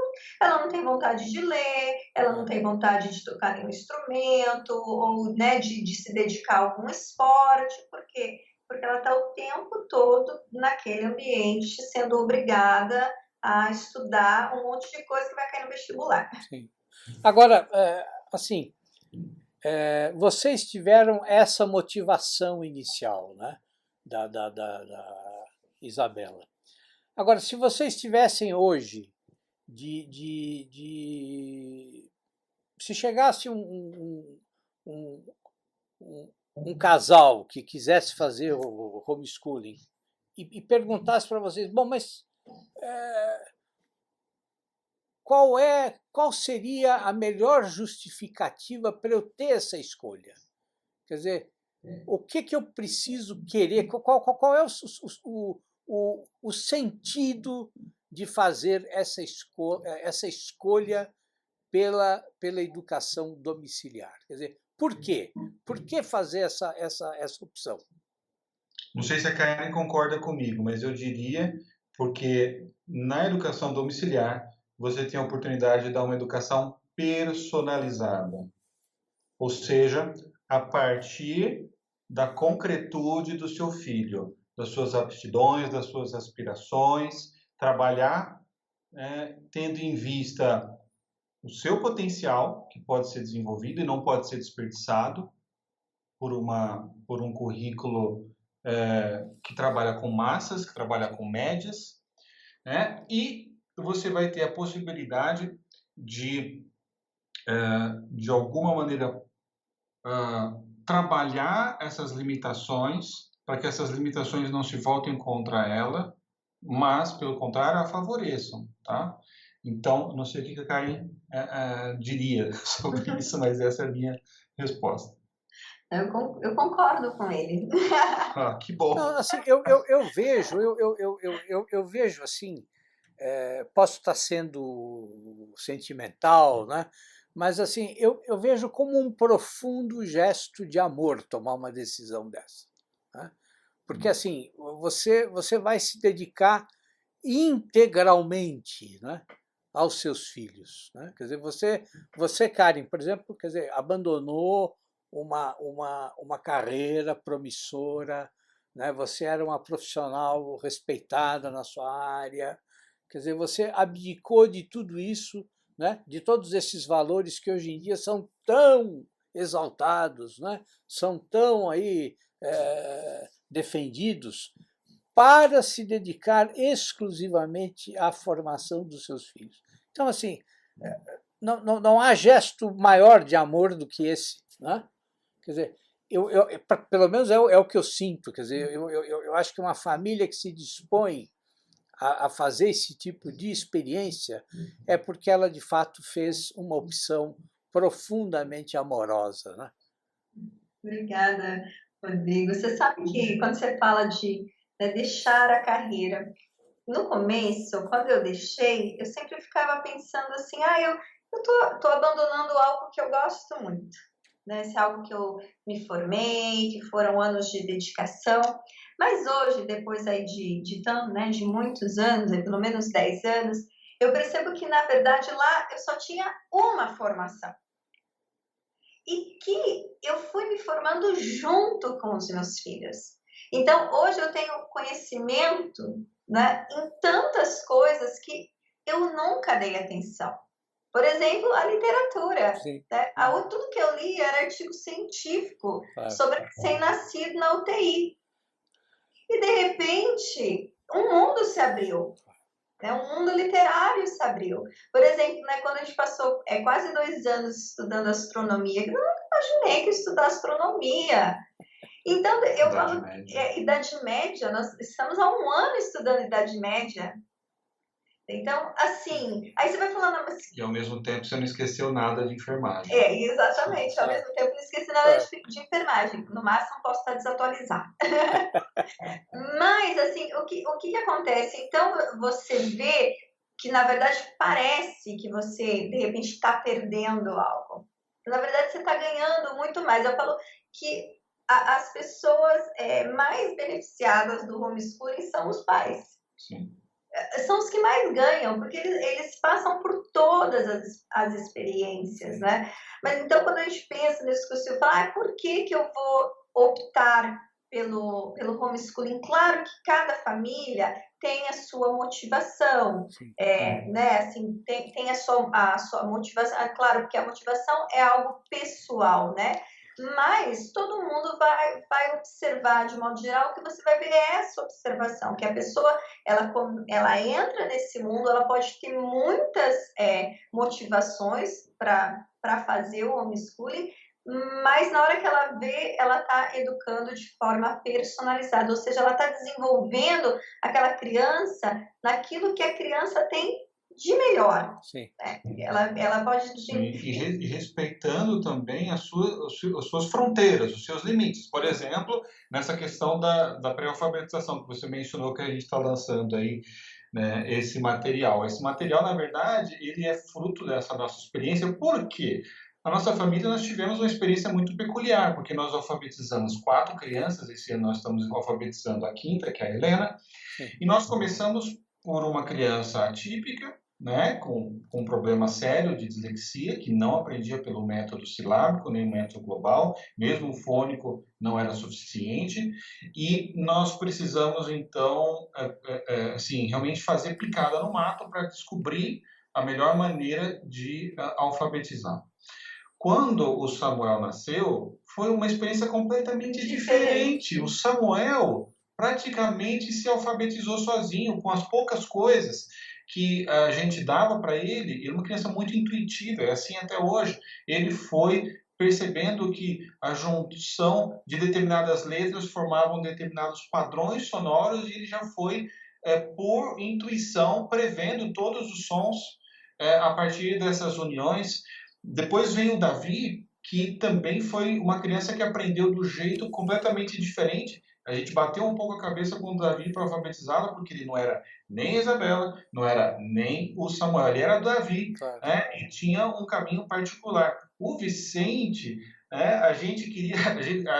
ela não tem vontade de ler, ela não tem vontade de tocar nenhum instrumento, ou né, de se dedicar a algum esporte, por quê? Porque ela está o tempo todo naquele ambiente, sendo obrigada a estudar um monte de coisa que vai cair no vestibular. Sim. Agora, assim, vocês tiveram essa motivação inicial, né, da Isabela. Agora, se vocês tivessem hoje se chegasse um casal que quisesse fazer o homeschooling e perguntasse para vocês, bom, mas qual seria a melhor justificativa para eu ter essa escolha? Quer dizer, o que eu preciso querer? Qual é o sentido de fazer essa escolha pela educação domiciliar? Quer dizer, por quê? Por que fazer essa opção? Não sei se a Karen concorda comigo, mas eu diria porque na educação domiciliar você tem a oportunidade de dar uma educação personalizada. Ou seja, a partir da concretude do seu filho, das suas aptidões, das suas aspirações, trabalhar tendo em vista o seu potencial, que pode ser desenvolvido e não pode ser desperdiçado por um currículo que trabalha com massas, que trabalha com médias, né? E você vai ter a possibilidade de alguma maneira, trabalhar essas limitações para que essas limitações não se voltem contra ela, mas, pelo contrário, a favoreçam, tá? Então, não sei o que a Karen diria sobre isso, mas essa é a minha resposta. Eu concordo com ele. Ah, que bom. Não, assim, eu vejo assim, posso estar sendo sentimental, né? Mas assim, eu vejo como um profundo gesto de amor tomar uma decisão dessa, né? Porque assim, você vai se dedicar integralmente, né, aos seus filhos, né? Quer dizer, você, Karen, por exemplo, quer dizer, abandonou uma carreira promissora, né? Você era uma profissional respeitada na sua área, quer dizer, você abdicou de tudo isso, né? De todos esses valores que hoje em dia são tão exaltados, né? São tão aí defendidos, para se dedicar exclusivamente à formação dos seus filhos. Então, assim, não há gesto maior de amor do que esse, né? Quer dizer, pelo menos é o que eu sinto. Quer dizer, eu acho que uma família que se dispõe a fazer esse tipo de experiência é porque ela, de fato, fez uma opção profundamente amorosa, né? Obrigada, Rodrigo. Você sabe que quando você fala de deixar a carreira, no começo, quando eu deixei, eu sempre ficava pensando assim, eu tô abandonando algo que eu gosto muito, né? Esse é algo que eu me formei, que foram anos de dedicação. Mas hoje, depois aí de muitos anos, pelo menos 10 anos, eu percebo que, na verdade, lá eu só tinha uma formação. E que eu fui me formando junto com os meus filhos. Então, hoje eu tenho conhecimento, né, em tantas coisas que eu nunca dei atenção. Por exemplo, a literatura. Né? Tudo que eu li era artigo científico sobre recém-nascido na UTI. E, de repente, um mundo se abriu. Né? Um mundo literário se abriu. Por exemplo, né, quando a gente passou quase 2 anos estudando astronomia, eu nunca imaginei que eu estudar astronomia. Então, eu falo, Idade Média, nós estamos há 1 ano estudando Idade Média. Então, assim, aí você vai falando... Mas... E ao mesmo tempo você não esqueceu nada de enfermagem. Exatamente, ao mesmo tempo não esqueci nada de enfermagem. No máximo posso estar desatualizada. Mas, assim, o que acontece? Então, você vê que, na verdade, parece que você, de repente, está perdendo algo. Na verdade, você está ganhando muito mais. Eu falo que as pessoas mais beneficiadas do homeschooling são os pais. Sim. São os que mais ganham, porque eles passam por todas as experiências, né? Mas, então, quando a gente pensa nisso que o senhor fala, por que eu vou optar pelo homeschooling? Claro que cada família tem a sua motivação, né? Assim, tem a sua motivação. Claro que a motivação é algo pessoal, né? Mas todo mundo vai observar, de modo geral, que você vai ver essa observação, que a pessoa, ela entra nesse mundo, ela pode ter muitas motivações para fazer o homeschooling, mas na hora que ela vê, ela está educando de forma personalizada, ou seja, ela está desenvolvendo aquela criança naquilo que a criança tem de melhor. Sim. Ela pode... E respeitando também as suas fronteiras, os seus limites. Por exemplo, nessa questão da pré-alfabetização, que você mencionou que a gente está lançando aí, né, esse material. Esse material, na verdade, ele é fruto dessa nossa experiência. Por quê? Na nossa família, nós tivemos uma experiência muito peculiar, porque nós alfabetizamos 4 crianças, esse ano nós estamos alfabetizando a 5ª, que é a Helena, e nós começamos por uma criança atípica, né, com um problema sério de dislexia, que não aprendia pelo método silábico, nem o método global, mesmo o fônico não era suficiente, e nós precisamos, então, assim, realmente fazer picada no mato para descobrir a melhor maneira de alfabetizar. Quando o Samuel nasceu, foi uma experiência completamente diferente. O Samuel praticamente se alfabetizou sozinho, com as poucas coisas que a gente dava para ele. Ele é uma criança muito intuitiva, é assim até hoje. Ele foi percebendo que a junção de determinadas letras formavam determinados padrões sonoros e ele já foi, por intuição, prevendo todos os sons a partir dessas uniões, depois veio o Davi, que também foi uma criança que aprendeu do jeito completamente diferente. A gente bateu um pouco a cabeça com o Davi para alfabetizá-lo, porque ele não era nem a Isabela, não era nem o Samuel, ele era o Davi, Claro. né? E tinha um caminho particular. O Vicente, né, a gente queria,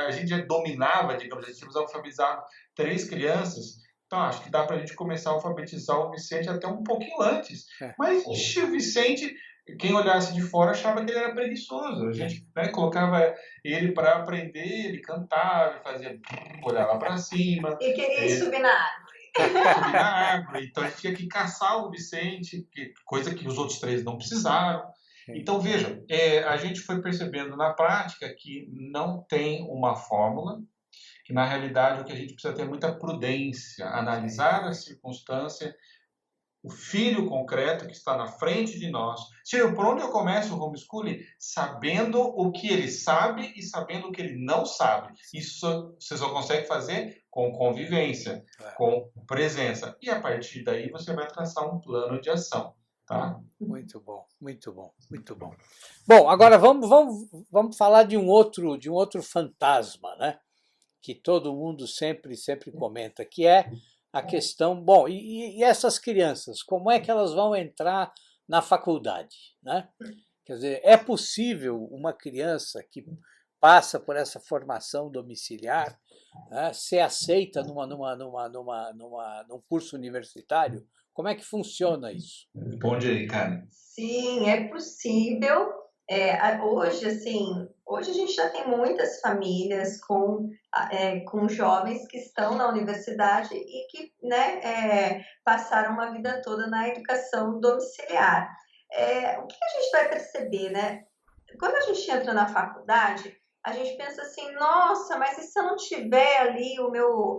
a gente já dominava, digamos, já tínhamos alfabetizado 3 crianças, então acho que dá para a gente começar a alfabetizar o Vicente até um pouquinho antes. Mas ixi, o Vicente, quem olhasse de fora achava que ele era preguiçoso. A gente, né, colocava ele para aprender, ele cantava, ele fazia, olhava para cima. E queria subir na árvore. Subir na árvore. Então a gente tinha que caçar o Vicente, coisa que os outros 3 não precisaram. Então, veja, a gente foi percebendo na prática que não tem uma fórmula, que na realidade o que a gente precisa ter é muita prudência, analisar a circunstância, o filho concreto que está na frente de nós. Silvio, por onde eu começo o homeschooling? Sabendo o que ele sabe e sabendo o que ele não sabe. Isso você só consegue fazer com convivência, com presença. E a partir daí você vai traçar um plano de ação. Tá? Muito bom, muito bom, muito bom. Bom, agora vamos falar de um outro fantasma, né? Que todo mundo sempre comenta, que é a questão, bom, e essas crianças, como é que elas vão entrar na faculdade, né? Quer dizer, é possível uma criança que passa por essa formação domiciliar, né, ser aceita num curso universitário? Como é que funciona isso? Responde aí, Karen. Sim, é possível. Hoje, assim, hoje a gente já tem muitas famílias com jovens que estão na universidade e que, né, passaram uma vida toda na educação domiciliar. O que a gente vai perceber, né? Quando a gente entra na faculdade, a gente pensa assim, nossa, mas e se eu não tiver ali o meu,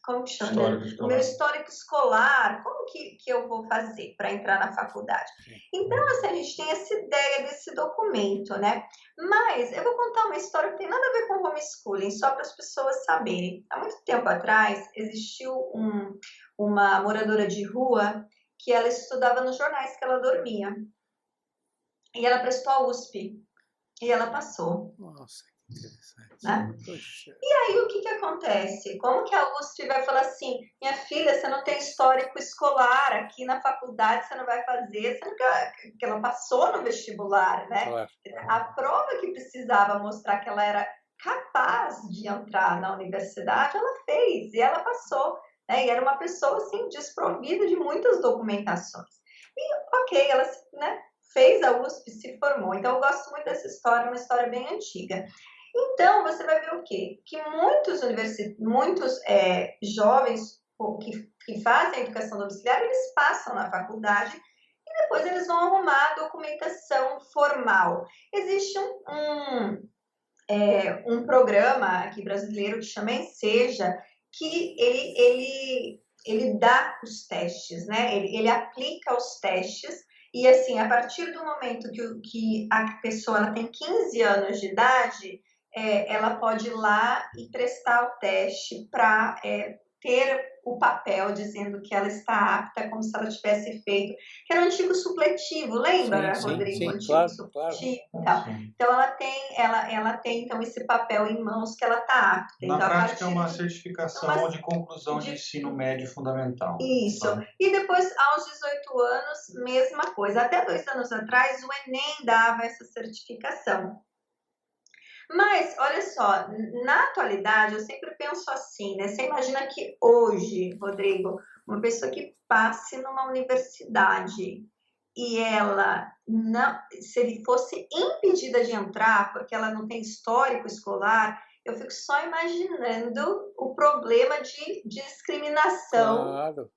como que chama? O meu histórico escolar, como que eu vou fazer para entrar na faculdade? Então, assim, a gente tem essa ideia desse documento, né? Mas eu vou contar uma história que tem nada a ver com homeschooling, só para as pessoas saberem. Há muito tempo atrás, existiu uma moradora de rua que ela estudava nos jornais que ela dormia. E ela prestou a USP. E ela passou. Nossa, que interessante. Né? E aí, o que acontece? Como que a USP vai falar assim, minha filha, você não tem histórico escolar, aqui na faculdade você não vai fazer, sendo que ela passou no vestibular, né? Claro. A prova que precisava mostrar que ela era capaz de entrar na universidade, ela fez, e ela passou. Né? E era uma pessoa, assim, desprovida de muitas documentações. E, ok, ela, né, fez a USP, se formou. Então, eu gosto muito dessa história, uma história bem antiga. Então, você vai ver o quê? Que muitos jovens que fazem a educação domiciliar, eles passam na faculdade e depois eles vão arrumar a documentação formal. Existe um programa aqui brasileiro que chama Enseja, que ele dá os testes, né? Ele aplica os testes. E, assim, a partir do momento que a pessoa ela tem 15 anos de idade, ela pode ir lá e prestar o teste para ter o papel dizendo que ela está apta, como se ela tivesse feito, que era um antigo supletivo, lembra, sim, Rodrigo? sim, Antigo claro, supletivo claro. e tal. Então, ela tem, então, esse papel em mãos que ela está apta. Na então, prática, é uma certificação de conclusão de ensino médio fundamental. Isso. Tá? E depois, aos 18 anos, mesma coisa. Até 2 anos atrás, o Enem dava essa certificação. Mas, olha só, na atualidade, eu sempre penso assim, né? Você imagina que hoje, Rodrigo, uma pessoa que passe numa universidade e ela não, se ele fosse impedida de entrar porque ela não tem histórico escolar, eu fico só imaginando o problema de discriminação. Claro.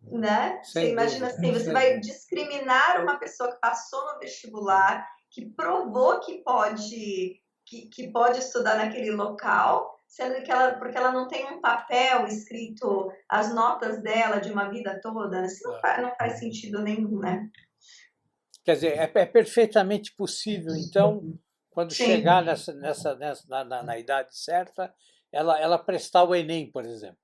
Né? Você imagina assim, você vai discriminar uma pessoa que passou no vestibular, que provou que pode estudar naquele local, sendo que porque ela não tem um papel escrito as notas dela de uma vida toda. Isso não faz sentido nenhum, né? Quer dizer, é perfeitamente possível, então, quando Sim. chegar na idade certa, ela prestar o Enem, por exemplo.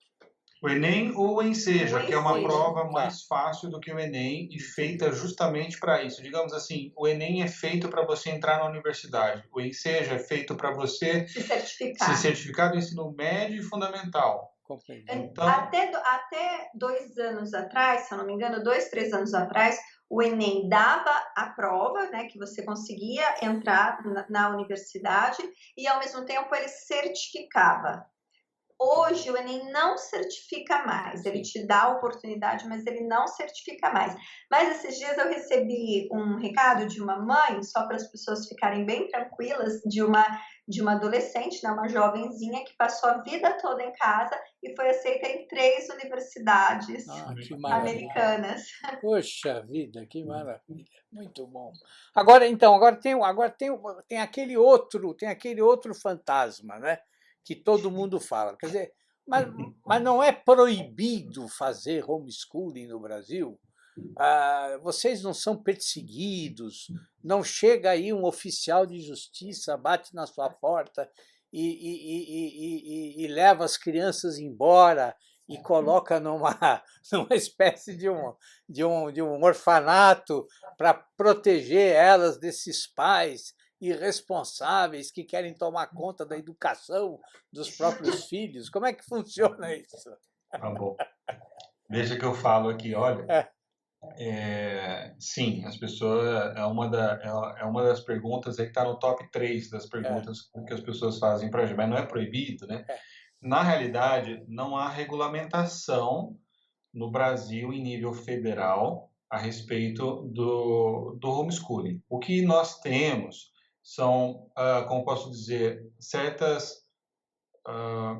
O Enem ou o Enseja, que é uma Enseja. prova mais fácil do que o Enem e feita justamente para isso. Digamos assim, o Enem é feito para você entrar na universidade. O Enseja é feito para você Se se certificar. certificar do ensino médio e fundamental. Compreendi. Então, Até 2 anos atrás, se eu não me engano, 2, 3 anos atrás, o Enem dava a prova, né, que você conseguia entrar na universidade e, ao mesmo tempo, ele certificava. Hoje, o Enem não certifica mais, ele te dá a oportunidade, mas ele não certifica mais. Mas esses dias eu recebi um recado de uma mãe, só para as pessoas ficarem bem tranquilas, de uma adolescente, né, uma jovenzinha que passou a vida toda em casa e foi aceita em 3 universidades Que maravilha. americanas. Poxa vida, que maravilha. Muito bom. Agora, então, tem aquele outro fantasma, né? Que todo mundo fala. Quer dizer, mas não é proibido fazer homeschooling no Brasil? Vocês não são perseguidos? Não chega aí um oficial de justiça, bate na sua porta e leva as crianças embora e coloca numa espécie de um orfanato para proteger elas desses pais irresponsáveis que querem tomar conta da educação dos próprios filhos? Como é que funciona isso? tá bom. Deixa que eu falo aqui, olha. Sim, as pessoas é uma das perguntas aí que está no top 3 das perguntas que as pessoas fazem para a gente, mas não é proibido, né? Na realidade, não há regulamentação no Brasil em nível federal a respeito do homeschooling. O que nós temos são, como posso dizer, certas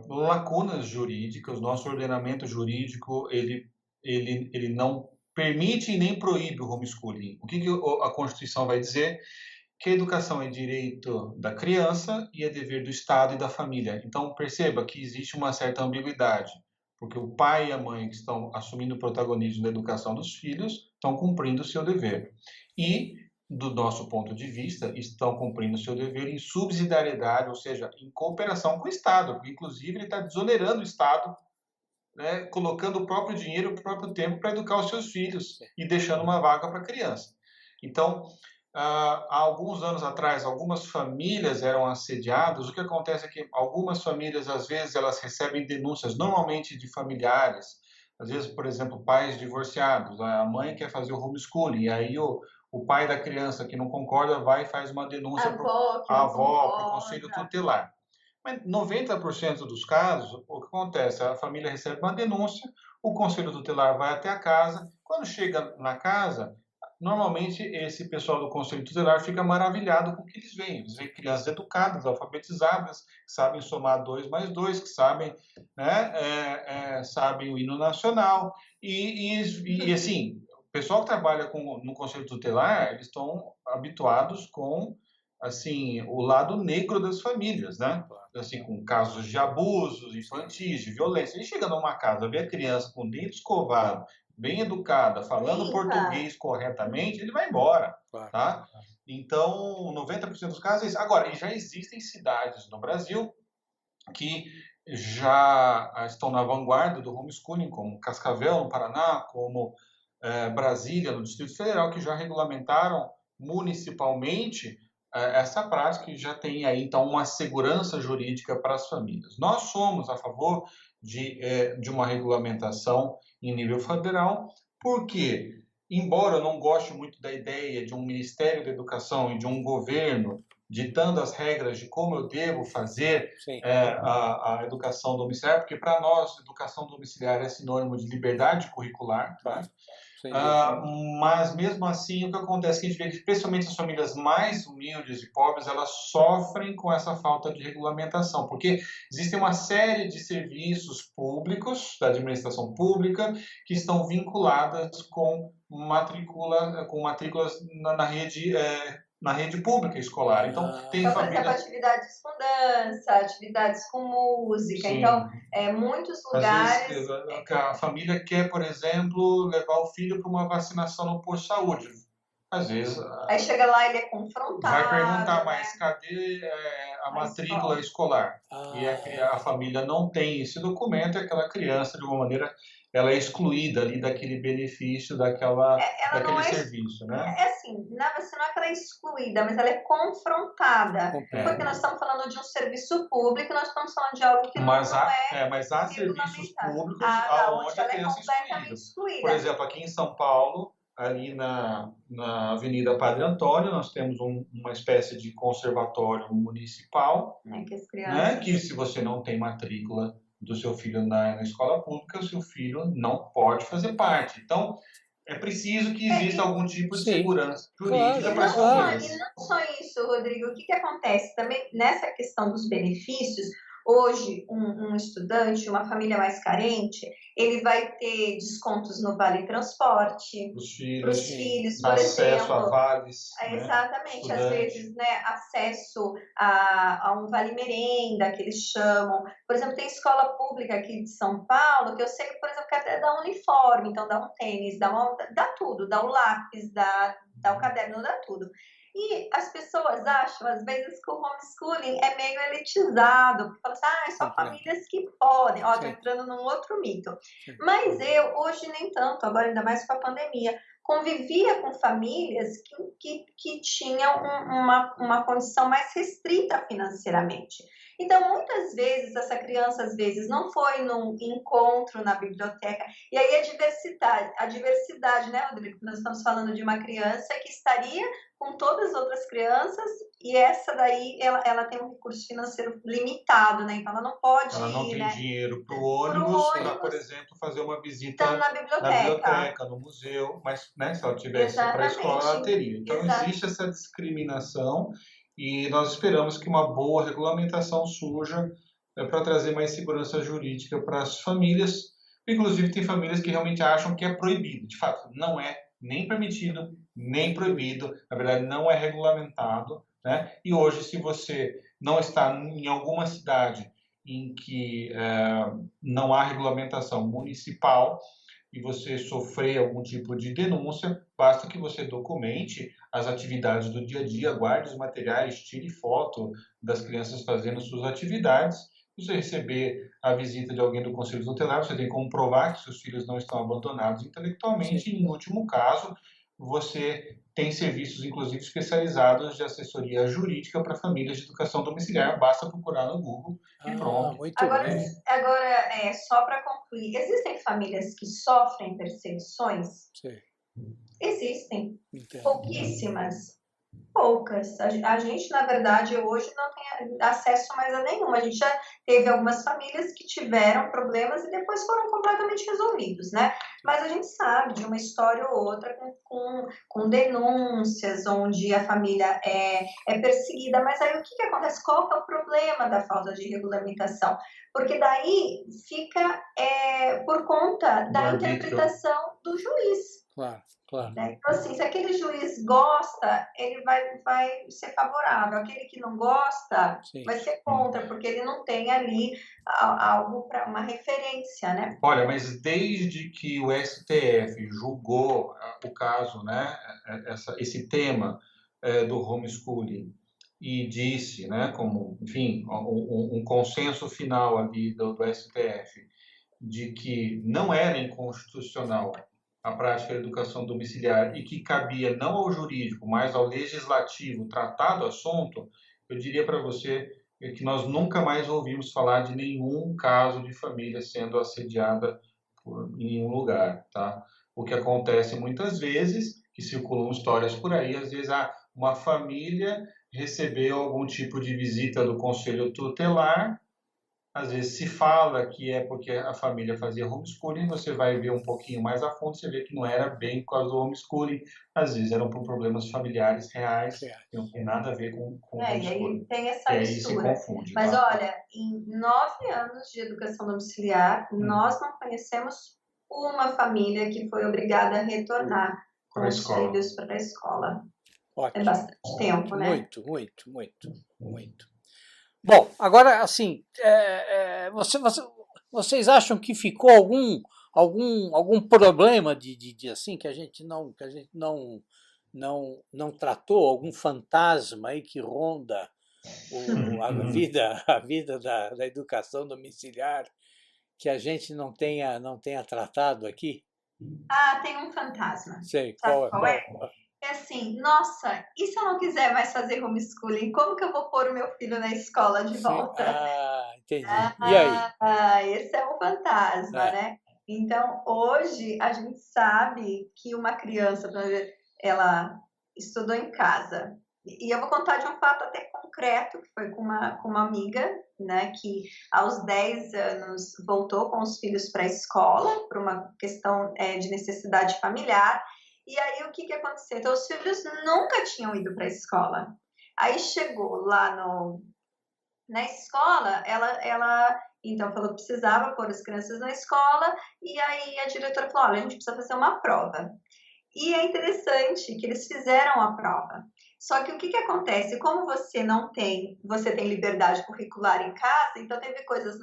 lacunas jurídicas. Nosso ordenamento jurídico ele não permite e nem proíbe o homeschooling. O que a Constituição vai dizer? Que a educação é direito da criança e é dever do Estado e da família. Então, perceba que existe uma certa ambiguidade, porque o pai e a mãe que estão assumindo o protagonismo da educação dos filhos estão cumprindo o seu dever. E, do nosso ponto de vista, estão cumprindo o seu dever em subsidiariedade, ou seja, em cooperação com o Estado, porque, inclusive, ele está desonerando o Estado, né, colocando o próprio dinheiro, o próprio tempo para educar os seus filhos e deixando uma vaga para a criança. Então, há alguns anos atrás, algumas famílias eram assediadas. O que acontece é que algumas famílias, às vezes, elas recebem denúncias, normalmente de familiares. Às vezes, por exemplo, pais divorciados. A mãe quer fazer o homeschooling, e aí o pai da criança que não concorda vai e faz uma denúncia para a avó, para o conselho tutelar. Mas 90% dos casos, o que acontece? A família recebe uma denúncia, o conselho tutelar vai até a casa. Quando chega na casa, normalmente esse pessoal do conselho tutelar fica maravilhado com o que eles veem. Eles veem crianças educadas, alfabetizadas, que sabem somar 2 mais 2, que sabem, né, sabem o hino nacional. E assim, o pessoal que trabalha no conselho tutelar, eles estão habituados com assim o lado negro das famílias, né? Assim, com casos de abusos infantis, de violência. Ele chega numa casa, vê a criança com dente escovado, bem educada, falando português corretamente, ele vai embora, tá? Então, 90% dos casos é isso. Agora, já existem cidades no Brasil que já estão na vanguarda do homeschooling, como Cascavel, no Paraná, como Brasília, no Distrito Federal, que já regulamentaram municipalmente essa prática e já tem aí, então, uma segurança jurídica para as famílias. Nós somos a favor de uma regulamentação em nível federal, porque, embora eu não goste muito da ideia de um Ministério da Educação e de um governo ditando as regras de como eu devo fazer a educação domiciliar, porque para nós educação domiciliar é sinônimo de liberdade curricular, né? Mas mesmo assim o que acontece é que a gente vê que especialmente as famílias mais humildes e pobres, elas sofrem com essa falta de regulamentação, porque existe uma série de serviços públicos da administração pública que estão vinculadas com matrículas na rede pública escolar. Então, tem famílias... atividades com dança, atividades com música. Sim. Então, muitos lugares... Às vezes, a família quer, por exemplo, levar o filho para uma vacinação no posto de saúde. às vezes Aí chega lá, ele é confrontado. vai perguntar, né? mas cadê a matrícula escola. escolar? E Ah, a família não tem esse documento, e aquela criança, de uma maneira, ela é excluída ali daquele benefício, Ela não daquele é, serviço, né? assim, você não é que ela é excluída, mas ela é confrontada. compreendo. Porque nós estamos falando de um serviço público, nós estamos falando de algo que Mas não há serviços regulamentado. públicos Não, aonde onde a ela é criança é completamente excluída. excluída. Por exemplo, aqui em São Paulo, ali na Avenida Padre Antônio, nós temos uma espécie de conservatório municipal, Que as né? crianças... Que se você não tem matrícula do seu filho na escola pública, o seu filho não pode fazer parte. Então, é preciso que exista algum tipo de Sim, segurança claro, jurídica para as claro. E famílias. não só isso, Rodrigo, o que acontece também nessa questão dos benefícios? Hoje, um estudante, uma família mais carente, ele vai ter descontos no Vale Transporte, Para os os filhos, por acesso a exemplo. vales, né? Exatamente, às Estudante. vezes, né, acesso a um vale merenda, que eles chamam. Por exemplo, tem escola pública aqui de São Paulo, que eu sei, por exemplo, que até dá uniforme, então dá um tênis, dá tudo, dá o lápis, dá o caderno, dá tudo. E as pessoas acham, às vezes, que o homeschooling é meio elitizado, porque falam assim, só famílias que podem. Ó, tô entrando num outro mito. Mas eu, hoje, nem tanto, agora ainda mais com a pandemia, convivia com famílias que tinham uma condição mais restrita financeiramente. Então, muitas vezes, essa criança, às vezes, não foi num encontro na biblioteca. E aí a diversidade, né, Rodrigo? Nós estamos falando de uma criança que estaria com todas as outras crianças e essa daí, ela tem um recurso financeiro limitado, né? Então, ela não pode Ela não ir, tem né, dinheiro para o pro ônibus, para, ônibus, por exemplo, fazer uma visita então, na na biblioteca. biblioteca, no museu, mas, né, se ela tivesse para a escola, ela Exatamente. teria. Então, existe essa discriminação e nós esperamos que uma boa regulamentação surja para trazer mais segurança jurídica para as famílias. Inclusive, tem famílias que realmente acham que é proibido. De fato, não é nem permitido, nem proibido. Na verdade, não é regulamentado, né? E hoje, se você não está em alguma cidade em que não há regulamentação municipal e você sofrer algum tipo de denúncia, basta que você documente as atividades do dia a dia, guarde os materiais, tire foto das crianças fazendo suas atividades. Se você receber a visita de alguém do Conselho Tutelar, você tem como provar que seus filhos não estão abandonados intelectualmente. E, em último caso, você tem serviços, inclusive, especializados de assessoria jurídica para famílias de educação domiciliar. Basta procurar no Google e pronto. Muito Agora, bem. só para concluir, existem famílias que sofrem perseguições? Sim. Existem. Entendo. Pouquíssimas. Poucas. A gente, na verdade, hoje não tem acesso mais a nenhuma. A gente já teve algumas famílias que tiveram problemas e depois foram completamente resolvidos, né? Mas a gente sabe de uma história ou outra com denúncias, onde a família é perseguida. Mas aí o que acontece? Qual que é o problema da falta de regulamentação? Porque daí fica por conta da interpretação do juiz. Claro, claro. Né? Então, assim, se aquele juiz gosta, ele vai ser favorável. Aquele que não gosta vai ser contra, porque ele não tem ali algo para uma referência, né? Olha, mas desde que o STF julgou o caso, né, esse tema do homeschooling e disse, né, como, enfim, um consenso final ali do STF de que não era inconstitucional a prática da educação domiciliar e que cabia não ao jurídico, mas ao legislativo tratar do assunto, eu diria para você que nós nunca mais ouvimos falar de nenhum caso de família sendo assediada em nenhum lugar, tá? O que acontece muitas vezes, que circulam histórias por aí, às vezes uma família recebeu algum tipo de visita do conselho tutelar. Às vezes se fala que é porque a família fazia homeschooling, você vai ver um pouquinho mais a fundo, você vê que não era bem por causa do homeschooling, às vezes eram por problemas familiares reais, que não tem nada a ver com homeschooling. E aí tem essa e aí mistura. se confunde. Mas tá? olha, em 9 anos de educação domiciliar, nós não conhecemos uma família que foi obrigada a retornar com os filhos para a escola. Ótimo. É bastante tempo, né? Muito. Bom, agora, assim, vocês acham que ficou algum problema assim que a gente não tratou algum fantasma aí que ronda a vida da educação domiciliar que a gente não tenha tratado aqui? Ah, tem um fantasma. Sei, Sabe qual é? É assim, nossa, e se eu não quiser mais fazer homeschooling, como que eu vou pôr o meu filho na escola de Sim. volta? Ah, entendi. E aí? Esse é um fantasma, né? Então, hoje, a gente sabe que uma criança, por exemplo, ela estudou em casa. E eu vou contar de um fato até concreto, que foi com uma amiga, né, que aos 10 anos voltou com os filhos para a escola, por uma questão de necessidade familiar. E aí, o que aconteceu? Então, os filhos nunca tinham ido para a escola. Aí, chegou lá na escola, ela então falou que precisava pôr as crianças na escola, e aí a diretora falou, olha, a gente precisa fazer uma prova. E é interessante que eles fizeram a prova. Só que o que acontece? Como você tem liberdade curricular em casa, então teve coisas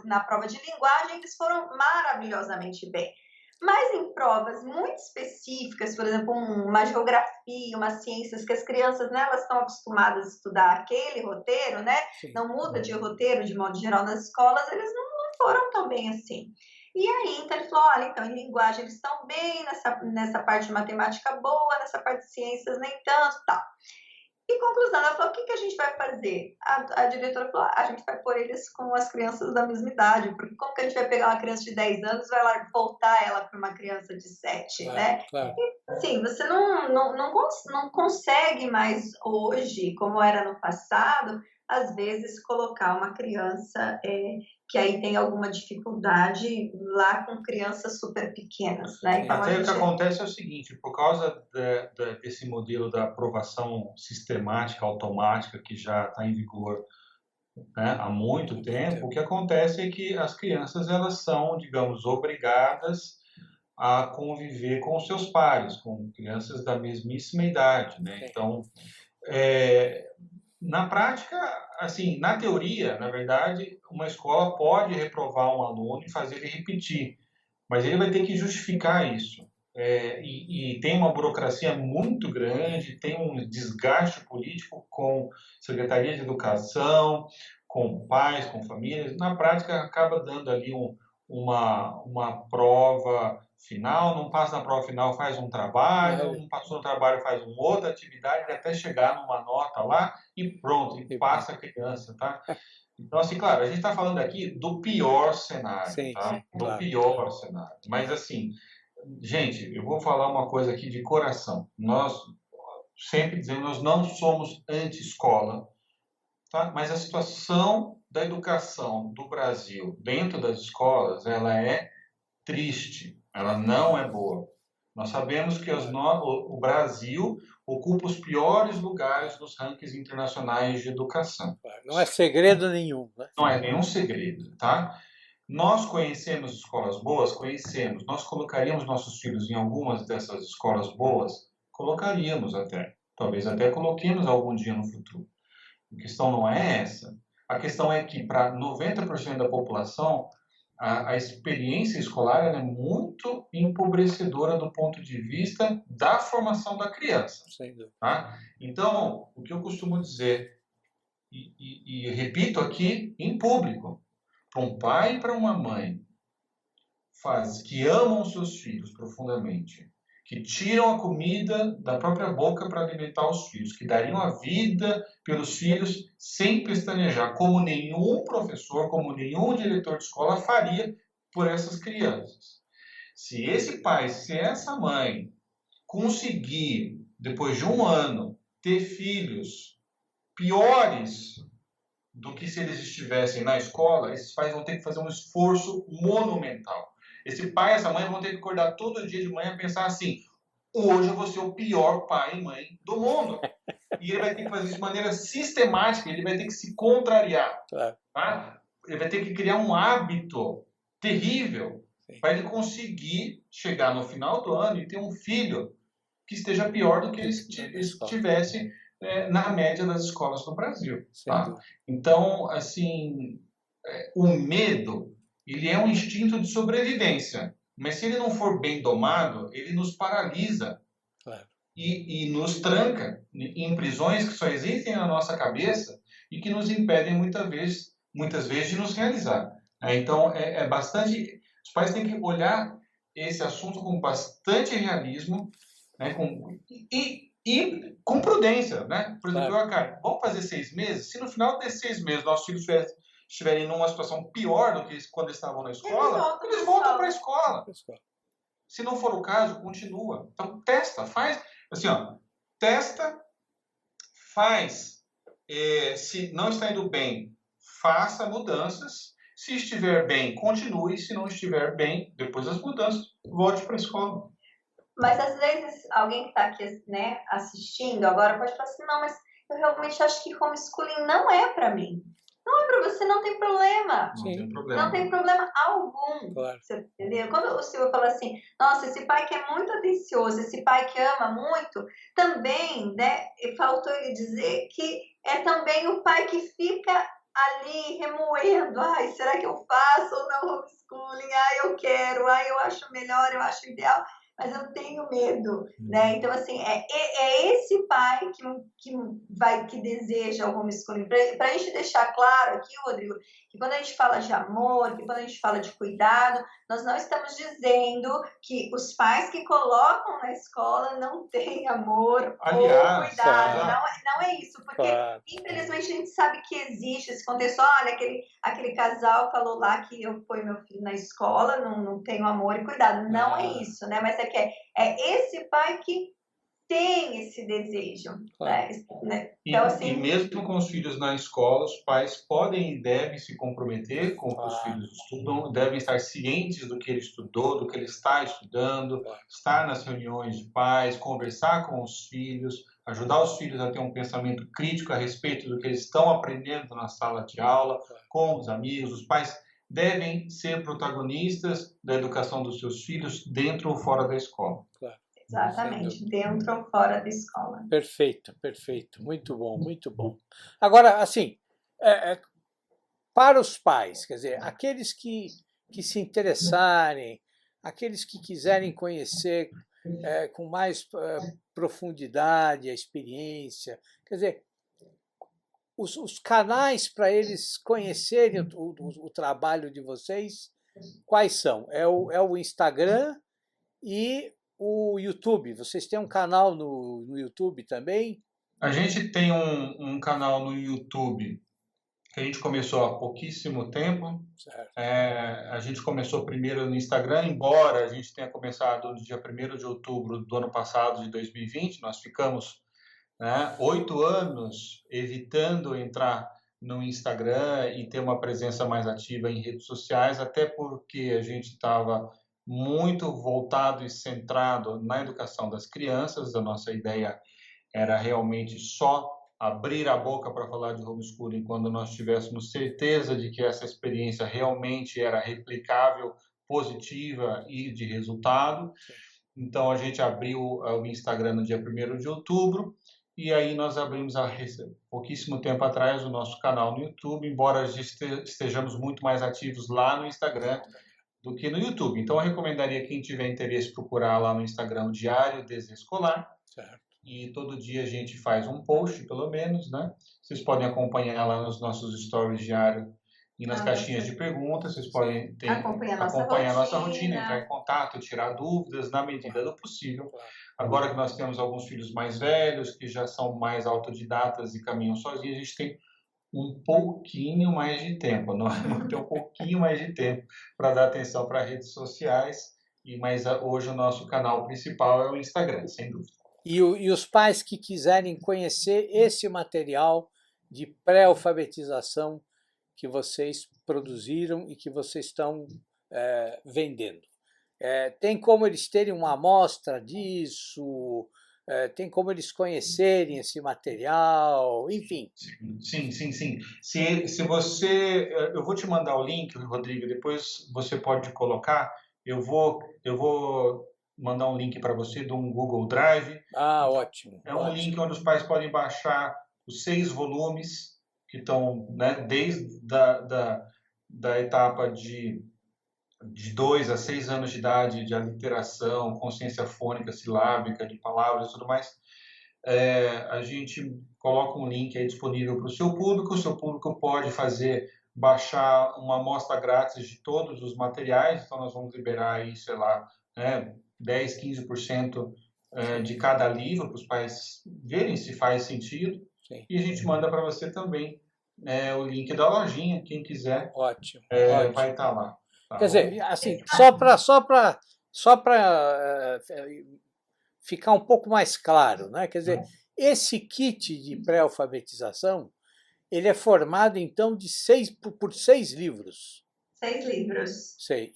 na prova de linguagem, eles foram maravilhosamente bem. Mas em provas muito específicas, por exemplo, uma geografia, umas ciências que as crianças, né, elas estão acostumadas a estudar aquele roteiro, né? Sim. Não muda de roteiro de modo geral nas escolas, eles não foram tão bem assim. E aí, então ele falou, olha, então em linguagem eles estão bem, nessa parte de matemática boa, nessa parte de ciências nem tanto, tal. E conclusão, ela falou, o que a gente vai fazer? A diretora falou, a gente vai pôr eles com as crianças da mesma idade, porque como que a gente vai pegar uma criança de 10 anos e vai lá voltar ela para uma criança de 7, né? Claro. Sim, você não consegue mais hoje, como era no passado, às vezes colocar uma criança que aí tem alguma dificuldade lá com crianças super pequenas, né? Então, até o que acontece é o seguinte, por causa desse modelo da aprovação sistemática, automática, que já está em vigor, né, há muito tempo, o que acontece é que as crianças elas são, digamos, obrigadas a conviver com os seus pares, com crianças da mesmíssima idade, né? Então, na prática, assim, na teoria, na verdade, uma escola pode reprovar um aluno e fazer ele repetir, mas ele vai ter que justificar isso. E tem uma burocracia muito grande, tem um desgaste político com secretaria de educação, com pais, com famílias. Na prática, acaba dando ali uma prova final, não passa na prova final, faz um trabalho, não passou no trabalho, faz uma outra atividade, até chegar numa nota lá e pronto, e passa a criança, tá? Então, assim, claro, a gente está falando aqui do pior cenário, Sim, tá? sim, Do claro. pior cenário. Mas, assim, gente, eu vou falar uma coisa aqui de coração. Nós sempre dizemos, nós não somos anti-escola, tá? Mas a situação da educação do Brasil dentro das escolas, ela é triste, ela não é boa. Nós sabemos que o Brasil ocupa os piores lugares nos rankings internacionais de educação. Não é segredo nenhum, né? Não é nenhum segredo, tá? Nós conhecemos escolas boas? Conhecemos. Nós colocaríamos nossos filhos em algumas dessas escolas boas? Colocaríamos até. Talvez até coloquemos algum dia no futuro. A questão não é essa. A questão é que para 90% da população, a experiência escolar é muito empobrecedora do ponto de vista da formação da criança. Sem dúvida. Tá? Então, o que eu costumo dizer, e repito aqui em público, para um pai e para uma mãe que amam seus filhos profundamente, que tiram a comida da própria boca para alimentar os filhos, que dariam a vida pelos filhos sem pestanejar, como nenhum professor, como nenhum diretor de escola faria por essas crianças. Se esse pai, se essa mãe conseguir, depois de um ano, ter filhos piores do que se eles estivessem na escola, esses pais vão ter que fazer um esforço monumental. Esse pai e essa mãe vão ter que acordar todo dia de manhã e pensar assim, hoje eu vou ser o pior pai e mãe do mundo. E ele vai ter que fazer isso de maneira sistemática, ele vai ter que se contrariar. Tá? Ele vai ter que criar um hábito terrível para ele conseguir chegar no final do ano e ter um filho que esteja pior do que ele estivesse na média das escolas do Brasil. Tá? Então, assim, o medo, ele é um instinto de sobrevivência, mas se ele não for bem domado, ele nos paralisa. e nos tranca em prisões que só existem na nossa cabeça e que nos impedem muitas vezes de nos realizar. Então, é bastante... Os pais têm que olhar esse assunto com bastante realismo, né, e com prudência, né? Por exemplo, cara, vamos fazer 6 meses? Se no final desses 6 meses nossos filhos estiverem numa situação pior do que quando estavam na escola, eles voltam para a escola. Se não for o caso, continua. Então, testa, faz. Assim, ó, testa, faz. Se não está indo bem, faça mudanças. Se estiver bem, continue. Se não estiver bem, depois das mudanças, volte para a escola. Mas às vezes alguém que está aqui, né, assistindo agora pode falar assim, não, mas eu realmente acho que homeschooling não é para mim. Não é para você, não tem problema. Não tem problema algum. Claro. Você entendeu? Quando o Silvio falou assim, nossa, esse pai que é muito atencioso, esse pai que ama muito, também, né, faltou ele dizer que é também o pai que fica ali remoendo, ai, será que eu faço ou não homeschooling? Ai, eu quero, ai, eu acho melhor, eu acho ideal, mas eu tenho medo, né? Então, assim, é esse pai que deseja o homeschooling. Para a gente deixar claro aqui, Rodrigo, que quando a gente fala de amor, que quando a gente fala de cuidado, nós não estamos dizendo que os pais que colocam na escola não têm amor ou cuidado. Não é isso, porque infelizmente a gente sabe que existe esse contexto. Olha, aquele casal falou lá que eu ponho meu filho na escola, não tenho amor e cuidado. Não é isso, né? Mas é esse pai que tem esse desejo. Né? Então, assim, e mesmo com os filhos na escola, os pais podem e devem se comprometer com o que os filhos estudam, devem estar cientes do que ele estudou, do que ele está estudando, estar nas reuniões de pais, conversar com os filhos, ajudar os filhos a ter um pensamento crítico a respeito do que eles estão aprendendo na sala de aula, com os amigos. Os pais devem ser protagonistas da educação dos seus filhos dentro ou fora da escola. Exatamente, dentro ou fora da escola. Perfeito, perfeito. Muito bom, muito bom. Agora, assim, para os pais, quer dizer, aqueles que se interessarem, aqueles que quiserem conhecer com mais profundidade a experiência, quer dizer, os canais para eles conhecerem o trabalho de vocês, quais são? É o Instagram e o YouTube. Vocês têm um canal no YouTube também? A gente tem um canal no YouTube que a gente começou há pouquíssimo tempo. A gente começou primeiro no Instagram, embora a gente tenha começado no dia 1º de outubro do ano passado, de 2020. Nós ficamos 8 anos evitando entrar no Instagram e ter uma presença mais ativa em redes sociais, até porque a gente estava muito voltado e centrado na educação das crianças. A nossa ideia era realmente só abrir a boca para falar de homeschooling quando nós tivéssemos certeza de que essa experiência realmente era replicável, positiva e de resultado. Então, a gente abriu o Instagram no dia 1º de outubro, e aí nós abrimos há pouquíssimo tempo atrás o nosso canal no YouTube, embora a gente estejamos muito mais ativos lá no Instagram do que no YouTube. Então, eu recomendaria quem tiver interesse procurar lá no Instagram o Diário Desescolar. E todo dia a gente faz um post, pelo menos, né? Vocês podem acompanhar lá nos nossos stories diários e nas caixinhas de perguntas. Vocês podem acompanhar a nossa rotina, entrar em contato, tirar dúvidas na medida do possível. Agora que nós temos alguns filhos mais velhos, que já são mais autodidatas e caminham sozinhos, a gente tem um pouquinho mais de tempo. Nós vamos ter um pouquinho mais de tempo para dar atenção para redes sociais, mas hoje o nosso canal principal é o Instagram, sem dúvida. E os pais que quiserem conhecer esse material de pré-alfabetização que vocês produziram e que vocês estão vendendo. Tem como eles terem uma amostra disso? Tem como eles conhecerem esse material? Enfim. Sim. Se você... Eu vou te mandar o link, Rodrigo, depois você pode colocar. Eu vou mandar um link para você de um Google Drive. Ótimo. Um link onde os pais podem baixar os 6 volumes que estão, desde da etapa de de 2 a 6 anos de idade, de aliteração, consciência fônica, silábica, de palavras e tudo mais, a gente coloca um link aí disponível para o seu público pode baixar uma amostra grátis de todos os materiais, então nós vamos liberar aí, sei lá, 10, 15% de cada livro para os pais verem se faz sentido. Sim. E a gente manda para você também o link da lojinha, quem quiser. Ótimo. Vai estar lá. Tá Quer bom? dizer, assim, só para ficar um pouco mais claro, né? Quer dizer, esse kit de pré-alfabetização, ele é formado, então, por 6 livros. 6 livros. Sei.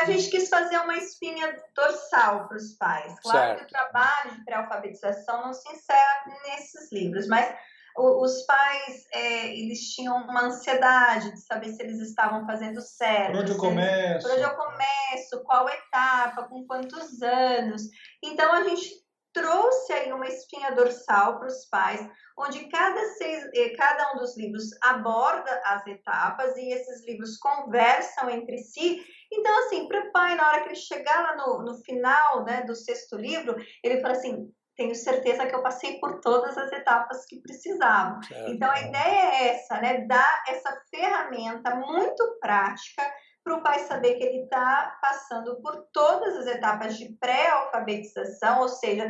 A gente quis fazer uma espinha dorsal para os pais. Claro que o trabalho de pré-alfabetização não se encerra nesses livros, mas os pais, eles tinham uma ansiedade de saber se eles estavam fazendo certo. Por onde eu começo? Por onde eu começo, qual etapa, com quantos anos. Então, a gente trouxe aí uma espinha dorsal para os pais, onde cada um dos livros aborda as etapas e esses livros conversam entre si. Então, assim, para o pai, na hora que ele chegar lá no final, né, do 6º livro, ele fala assim, tenho certeza que eu passei por todas as etapas que precisavam. Então, a ideia é essa, né, dar essa ferramenta muito prática para o pai saber que ele está passando por todas as etapas de pré-alfabetização, ou seja,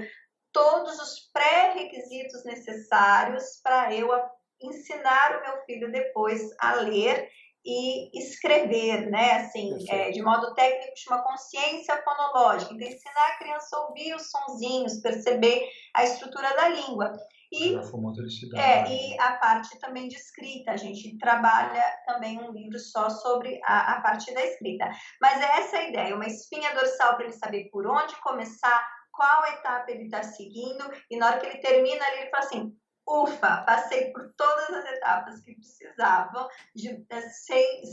todos os pré-requisitos necessários para eu ensinar o meu filho depois a ler e escrever, né? Assim, de modo técnico, chama consciência fonológica. Então, ensinar a criança a ouvir os sonzinhos, perceber a estrutura da língua. E a parte também de escrita. A gente trabalha também um livro só sobre a parte da escrita. Mas é essa a ideia, uma espinha dorsal para ele saber por onde começar, qual etapa ele está seguindo, e na hora que ele termina ali, ele fala assim, ufa, passei por todas as etapas que precisavam,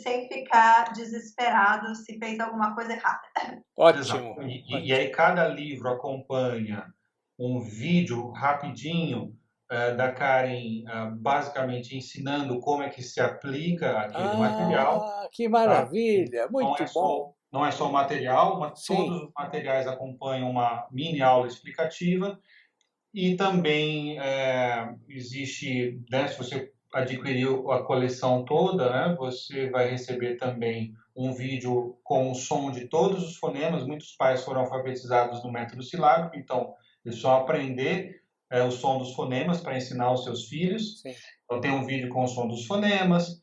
sem ficar desesperado se fez alguma coisa errada. Ótimo. E aí cada livro acompanha um vídeo rapidinho da Karen, basicamente ensinando como é que se aplica aquele material. Que maravilha, tá? Muito bom. Não é só o material, mas todos os materiais acompanham uma mini aula explicativa. E também existe, né, se você adquiriu a coleção toda, né, você vai receber também um vídeo com o som de todos os fonemas. Muitos pais foram alfabetizados no método silábico, então eles vão aprender o som dos fonemas para ensinar os seus filhos. Sim. Então tem um vídeo com o som dos fonemas.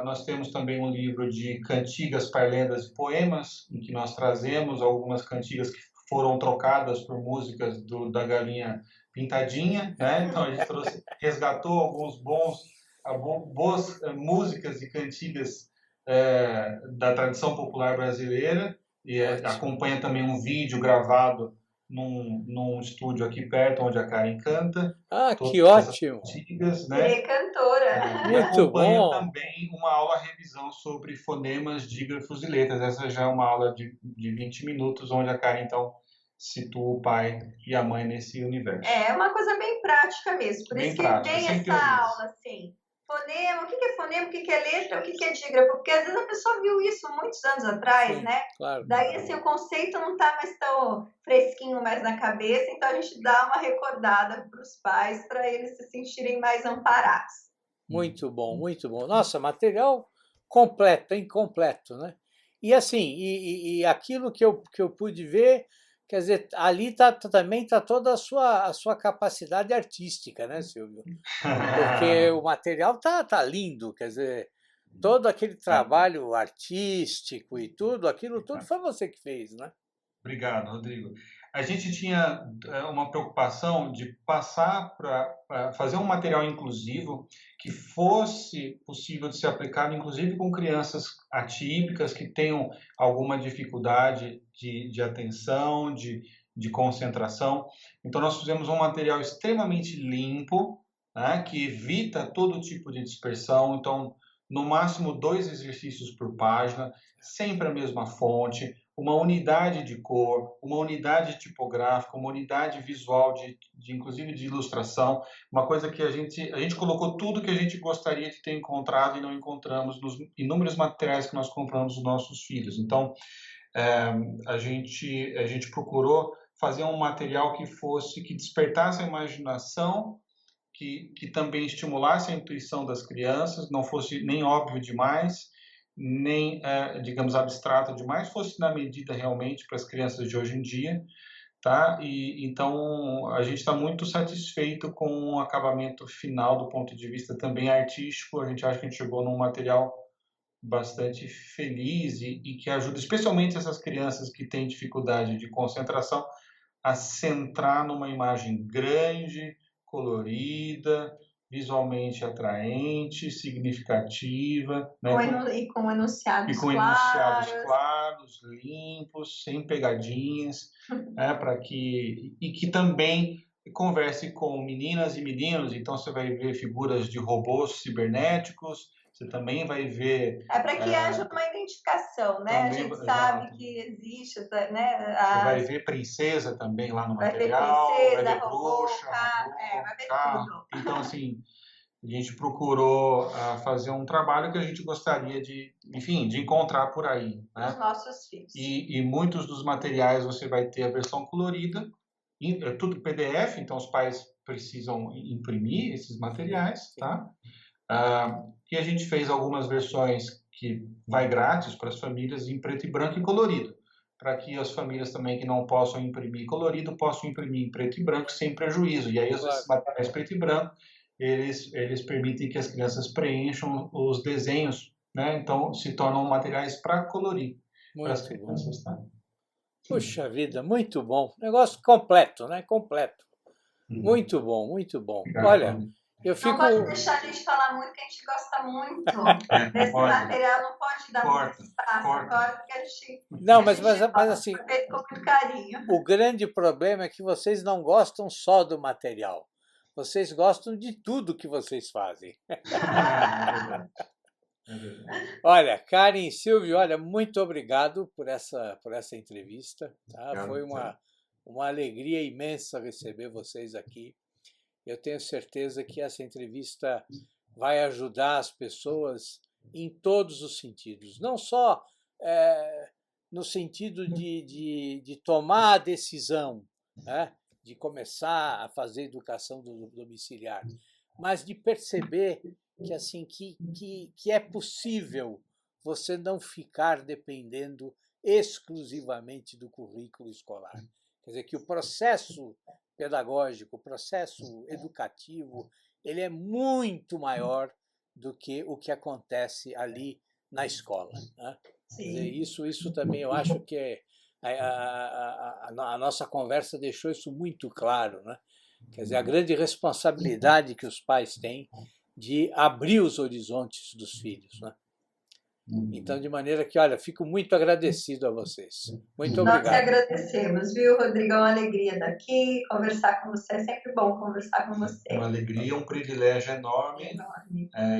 Nós temos também um livro de cantigas, parlendas e poemas, em que nós trazemos algumas cantigas que foram trocadas por músicas da Galinha Pintadinha, né? Então a gente resgatou alguns boas músicas e cantigas da tradição popular brasileira, e acompanha também um vídeo gravado num estúdio aqui perto, onde a Karen canta. Que ótimo! Cantigas, né? Cantora! Muito bom! Também uma aula revisão sobre fonemas, dígrafos e letras. Essa já é uma aula de 20 minutos, onde a Karen, então, situa o pai e a mãe nesse universo. É uma coisa bem prática mesmo. Por isso que tem essa aula, assim. Fonema, o que é fonema, o que é letra, o que é dígrafo? Porque às vezes a pessoa viu isso muitos anos atrás, né? Claro. Daí, assim, o conceito não está mais tão fresquinho mais na cabeça, então a gente dá uma recordada para os pais, para eles se sentirem mais amparados. Muito bom, muito bom. Nossa, material completo, incompleto, né? E assim, e aquilo que eu pude ver, quer dizer, ali também está toda a sua capacidade artística, né, Silvio? Porque o material tá lindo, quer dizer, todo aquele trabalho artístico e tudo, aquilo tudo foi você que fez, né? Obrigado, Rodrigo. A gente tinha uma preocupação de passar para fazer um material inclusivo que fosse possível de ser aplicado, inclusive com crianças atípicas que tenham alguma dificuldade de atenção, de concentração. Então, nós fizemos um material extremamente limpo, né, que evita todo tipo de dispersão. Então, no máximo 2 exercícios por página, sempre a mesma fonte, uma unidade de cor, uma unidade tipográfica, uma unidade visual, inclusive de ilustração, uma coisa que a gente colocou tudo que a gente gostaria de ter encontrado e não encontramos nos inúmeros materiais que nós compramos dos nossos filhos. Então, a gente procurou fazer um material que despertasse a imaginação, que também estimulasse a intuição das crianças, não fosse nem óbvio demais, nem, digamos, abstrato demais, fosse na medida realmente para as crianças de hoje em dia, tá? E então a gente está muito satisfeito com o acabamento final do ponto de vista também artístico. A gente acha que a gente chegou num material bastante feliz e que ajuda especialmente essas crianças que têm dificuldade de concentração a centrar numa imagem grande, colorida, visualmente atraente, significativa, né? E com enunciados claros, limpos, sem pegadinhas, né? Que também converse com meninas e meninos. Então você vai ver figuras de robôs cibernéticos. Você também vai ver... para que haja uma identificação, né? A gente sabe que existe, né? Você vai ver princesa também lá no material, vai ver bruxa, vai ver tudo. Então, assim, a gente procurou fazer um trabalho que a gente gostaria de encontrar por aí, né? Os nossos filhos. E muitos dos materiais você vai ter a versão colorida, é tudo PDF, então os pais precisam imprimir esses materiais, tá? E a gente fez algumas versões que vai grátis para as famílias em preto e branco e colorido, para que as famílias também que não possam imprimir colorido possam imprimir em preto e branco sem prejuízo. E aí esses materiais preto e branco, eles permitem que as crianças preencham os desenhos, né? Então se tornam materiais para colorir para as crianças, tá? Puxa vida, muito bom. Negócio completo, né? Completo. Muito bom, muito bom. Obrigado. Olha, eu fico... Não pode deixar a gente falar muito, que a gente gosta muito desse material, não pode dar muito espaço agora, porque a gente... Não, mas assim, feito com muito carinho. O grande problema é que vocês não gostam só do material. Vocês gostam de tudo que vocês fazem. Olha, Karen e Silvio, olha, muito obrigado por essa entrevista. Tá? Foi uma alegria imensa receber vocês aqui. Eu tenho certeza que essa entrevista vai ajudar as pessoas em todos os sentidos, não só no sentido de tomar a decisão, né, de começar a fazer educação domiciliar, mas de perceber que assim que é possível você não ficar dependendo exclusivamente do currículo escolar. Quer dizer, que o processo pedagógico, o processo educativo, ele é muito maior do que o que acontece ali na escola, né? Quer dizer, isso também eu acho que a nossa conversa deixou isso muito claro, né? Quer dizer, a grande responsabilidade que os pais têm de abrir os horizontes dos filhos, né? Então, de maneira que, olha, fico muito agradecido a vocês. Muito obrigado. Nós que agradecemos, viu, Rodrigo? É uma alegria estar aqui, conversar com você. É sempre bom conversar com você. Uma alegria, um privilégio enorme.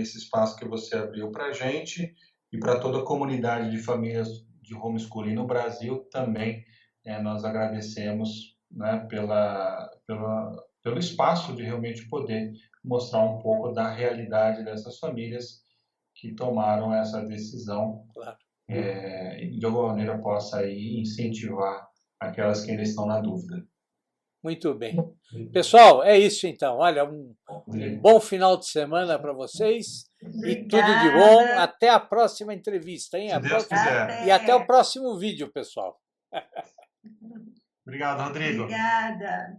Esse espaço que você abriu para a gente e para toda a comunidade de famílias de homeschooling no Brasil também. Nós agradecemos, né, pelo espaço de realmente poder mostrar um pouco da realidade dessas famílias que tomaram essa decisão, claro. E de alguma maneira possa aí incentivar aquelas que ainda estão na dúvida. Muito bem. Pessoal, é isso então. Olha, um bom final de semana para vocês. Obrigada. E tudo de bom. Até a próxima entrevista, hein? Se Deus quiser. E até o próximo vídeo, pessoal. Obrigado, Rodrigo. Obrigada.